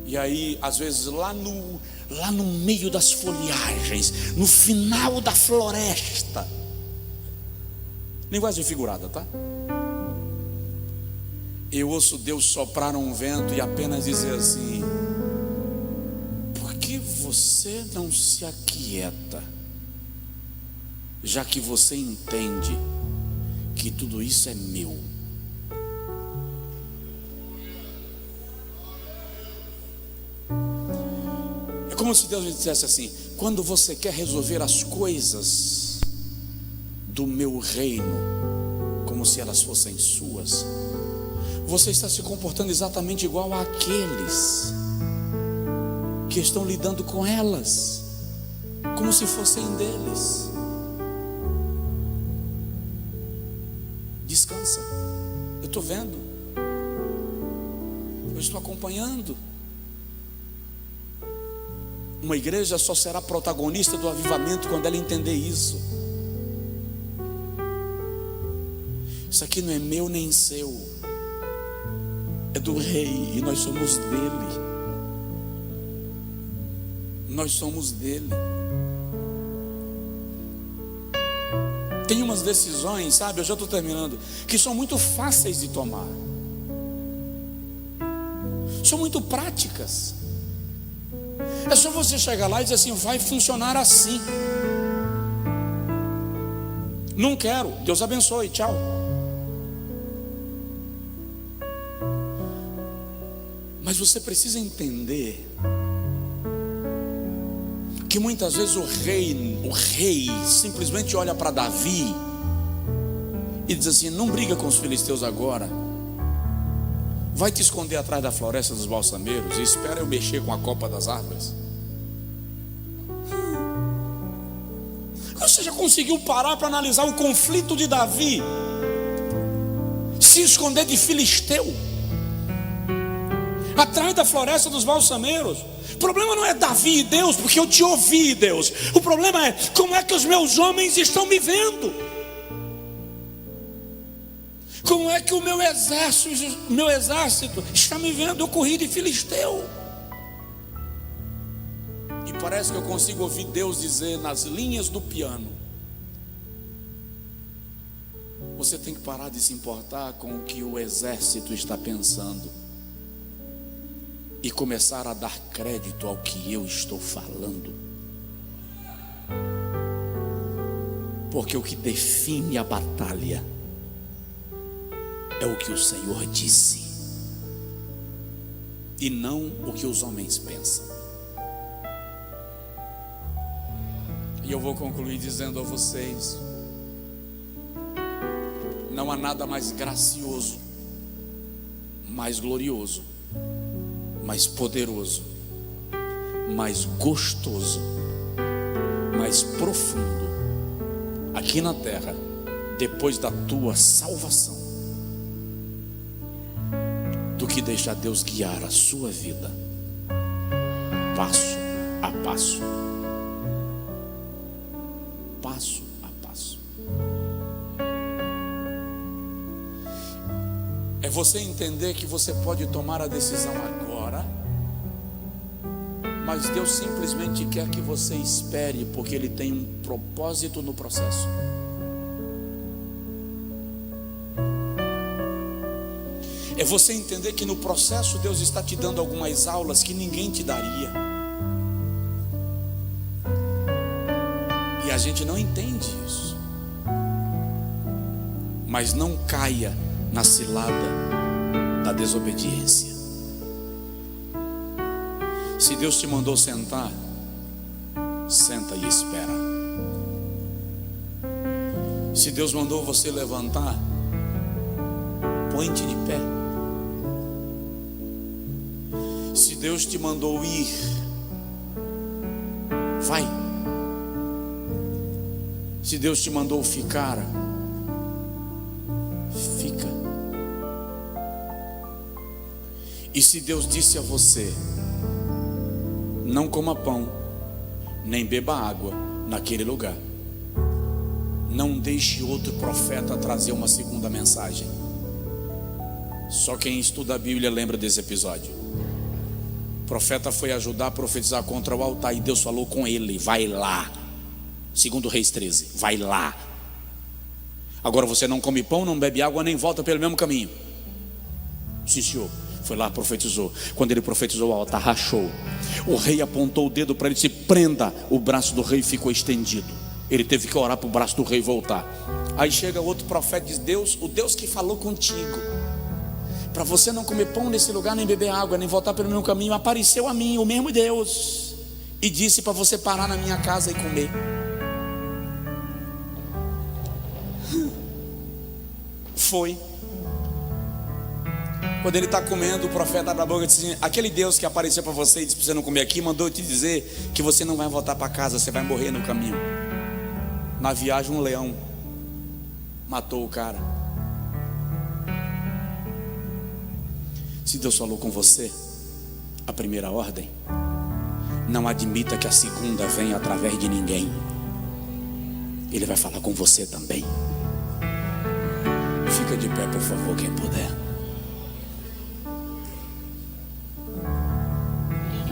E aí, às vezes, lá no meio das folhagens, no final da floresta, linguagem figurada, tá? Eu ouço Deus soprar um vento e apenas dizer assim: por que você não se aquieta? Já que você entende que tudo isso é meu. É como se Deus me dissesse assim: quando você quer resolver as coisas do meu reino como se elas fossem suas, você está se comportando exatamente igual àqueles que estão lidando com elas como se fossem deles. Descansa. Eu estou vendo. Eu estou acompanhando. Uma igreja só será protagonista do avivamento quando ela entender isso. Isso aqui não é meu nem seu. É do rei e nós somos dele. Nós somos dele. Tem umas decisões, sabe, eu já estou terminando, que são muito fáceis de tomar. São muito práticas. É só você chegar lá e dizer assim: vai funcionar assim. Não quero, Deus abençoe, tchau. Mas você precisa entender que muitas vezes o rei simplesmente olha para Davi e diz assim: não briga com os filisteus agora, vai te esconder atrás da floresta dos balsameiros e espera eu mexer com a copa das árvores. Você já conseguiu parar para analisar o conflito de Davi? Se esconder de filisteu atrás da floresta dos balsameiros. O problema não é Davi e Deus, porque eu te ouvi, Deus. O problema é como é que os meus homens estão me vendo. Como é que o meu exército está me vendo? Eu corri de filisteu. E parece que eu consigo ouvir Deus dizer nas linhas do piano: você tem que parar de se importar com o que o exército está pensando e começar a dar crédito ao que eu estou falando. Porque o que define a batalha é o que o Senhor disse e não o que os homens pensam. E eu vou concluir dizendo a vocês: não há nada mais gracioso, mais glorioso, mais poderoso, mais gostoso, mais profundo aqui na terra, depois da tua salvação, do que deixar Deus guiar a sua vida passo a passo, passo a passo. É você entender que você pode tomar a decisão agora, mas Deus simplesmente quer que você espere, porque Ele tem um propósito no processo. É você entender que no processo Deus está te dando algumas aulas que ninguém te daria. a gente não entende isso. Mas não caia na cilada da desobediência. Se Deus te mandou sentar, senta e espera. Se Deus mandou você levantar, põe-te de pé. Se Deus te mandou ir, vai. Se Deus te mandou ficar, fica. E se Deus disse a você: não coma pão, nem beba água naquele lugar, não deixe outro profeta trazer uma segunda mensagem. Só quem estuda a Bíblia lembra desse episódio. O profeta foi ajudar a profetizar contra o altar, e Deus falou com ele: vai lá. Segundo Reis 13, vai lá. Agora você não come pão, não bebe água, nem volta pelo mesmo caminho. Sim, senhor. Foi lá, profetizou. Quando ele profetizou, o altar rachou. O rei apontou o dedo para ele e disse: prenda. O braço do rei ficou estendido. Ele teve que orar para o braço do rei voltar. Aí chega outro profeta e diz: Deus, o Deus que falou contigo para você não comer pão nesse lugar, nem beber água, nem voltar pelo mesmo caminho, apareceu a mim, o mesmo Deus, e disse para você parar na minha casa e comer. Foi. Quando ele está comendo, o profeta abre a boca e diz assim: aquele Deus que apareceu para você e disse para você não comer aqui, mandou te dizer que você não vai voltar para casa, você vai morrer no caminho. Na viagem, um leão matou o cara. Se Deus falou com você, a primeira ordem: não admita que a segunda venha através de ninguém. Ele vai falar com você também. Fica de pé, por favor, quem puder.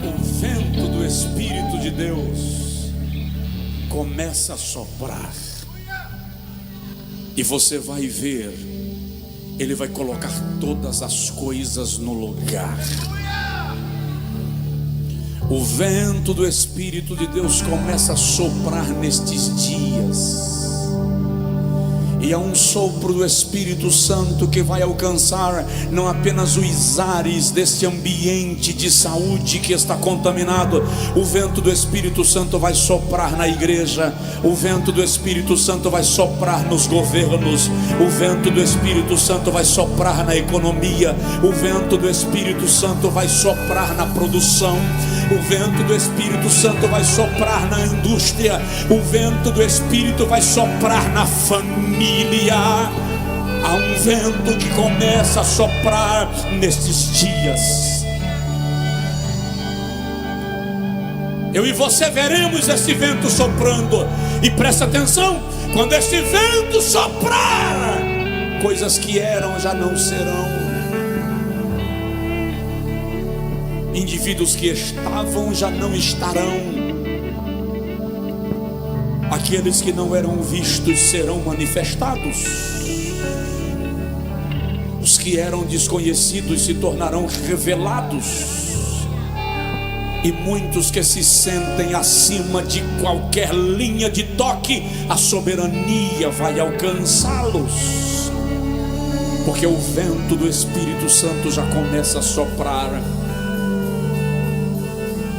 O vento do Espírito de Deus começa a soprar, e você vai ver, Ele vai colocar todas as coisas no lugar. O vento do Espírito de Deus começa a soprar nestes dias. E é um sopro do Espírito Santo que vai alcançar não apenas os ares deste ambiente de saúde que está contaminado. O vento do Espírito Santo vai soprar na igreja. O vento do Espírito Santo vai soprar nos governos. O vento do Espírito Santo vai soprar na economia. O vento do Espírito Santo vai soprar na produção. O vento do Espírito Santo vai soprar na indústria. O vento do Espírito vai soprar na família. Há um vento que começa a soprar nestes dias. Eu e você veremos esse vento soprando. E presta atenção: quando esse vento soprar, coisas que eram já não serão. Indivíduos que estavam já não estarão. Aqueles que não eram vistos serão manifestados. Os que eram desconhecidos se tornarão revelados. E muitos que se sentem acima de qualquer linha de toque, a soberania vai alcançá-los. Porque o vento do Espírito Santo já começa a soprar.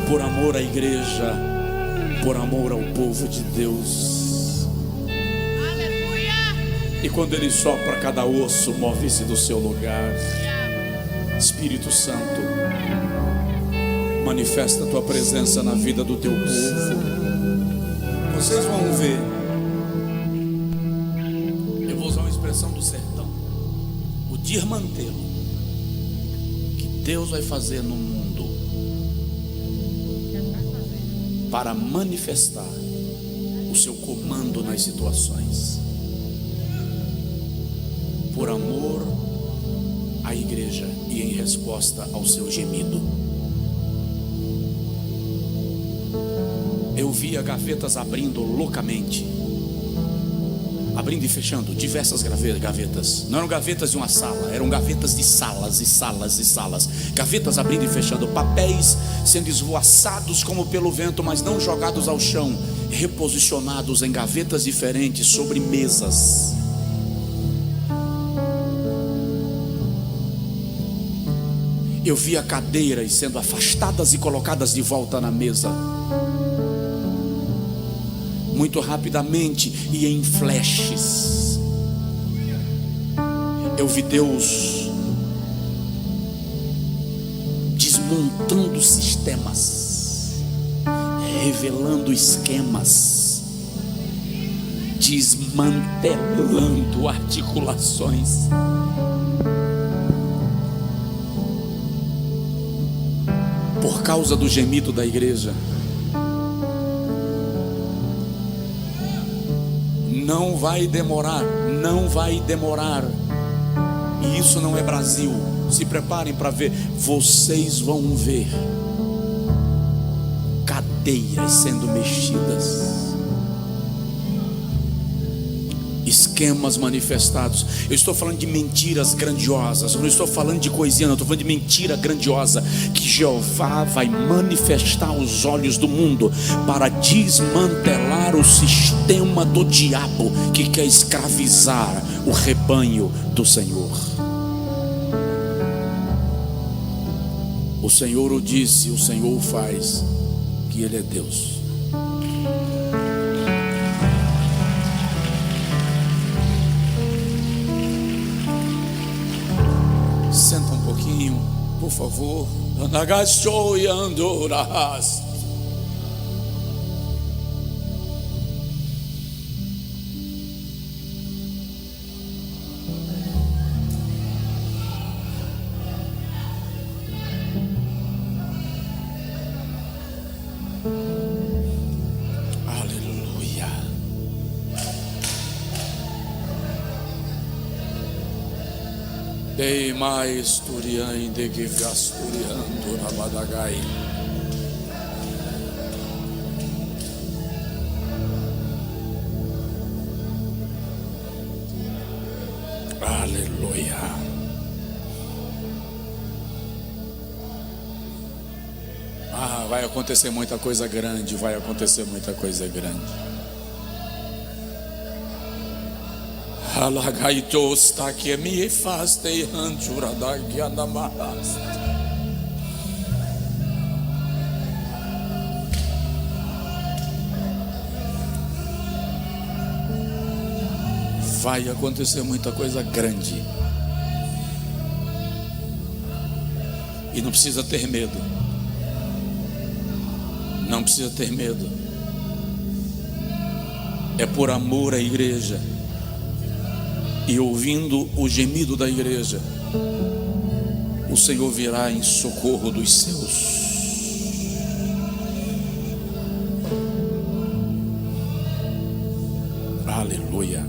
Por amor à igreja, por amor ao povo de Deus. Aleluia! E quando Ele sopra, cada osso move-se do seu lugar. Espírito Santo, manifesta a tua presença na vida do teu povo. Vocês vão ver. Eu vou usar uma expressão do sertão: o diamantelo que Deus vai fazer no mundo para manifestar o seu comando nas situações, por amor à igreja e em resposta ao seu gemido. Eu via gavetas abrindo loucamente. A abrindo e fechando diversas gavetas. Não eram gavetas de uma sala, eram gavetas de salas e salas e salas. Gavetas abrindo e fechando, papéis sendo esvoaçados como pelo vento, mas não jogados ao chão, reposicionados em gavetas diferentes sobre mesas. Eu via cadeiras sendo afastadas e colocadas de volta na mesa, muito rapidamente e em flashes. Eu vi Deus desmontando sistemas, revelando esquemas, desmantelando articulações. Por causa do gemido da igreja, não vai demorar, não vai demorar. E isso não é Brasil. Se preparem para ver. Vocês vão ver cadeiras sendo mexidas, esquemas manifestados. Eu estou falando de mentiras grandiosas. Eu não estou falando de coisinha, não. Eu estou falando de mentira grandiosa que Jeová vai manifestar aos olhos do mundo para desmantelar o sistema do diabo que quer escravizar o rebanho do Senhor. O Senhor o disse, o Senhor o faz, que Ele é Deus. Senta um pouquinho, por favor. Aleluia. Dei mais turian de que gasturiando na badagai. Aleluia. Vai acontecer muita coisa grande, vai acontecer muita coisa grande. Alagaitos tá que me faz te anjura da guianamas. Vai acontecer muita coisa grande. E não precisa ter medo. Não precisa ter medo. É por amor à igreja. E ouvindo o gemido da igreja, o Senhor virá em socorro dos seus. Aleluia.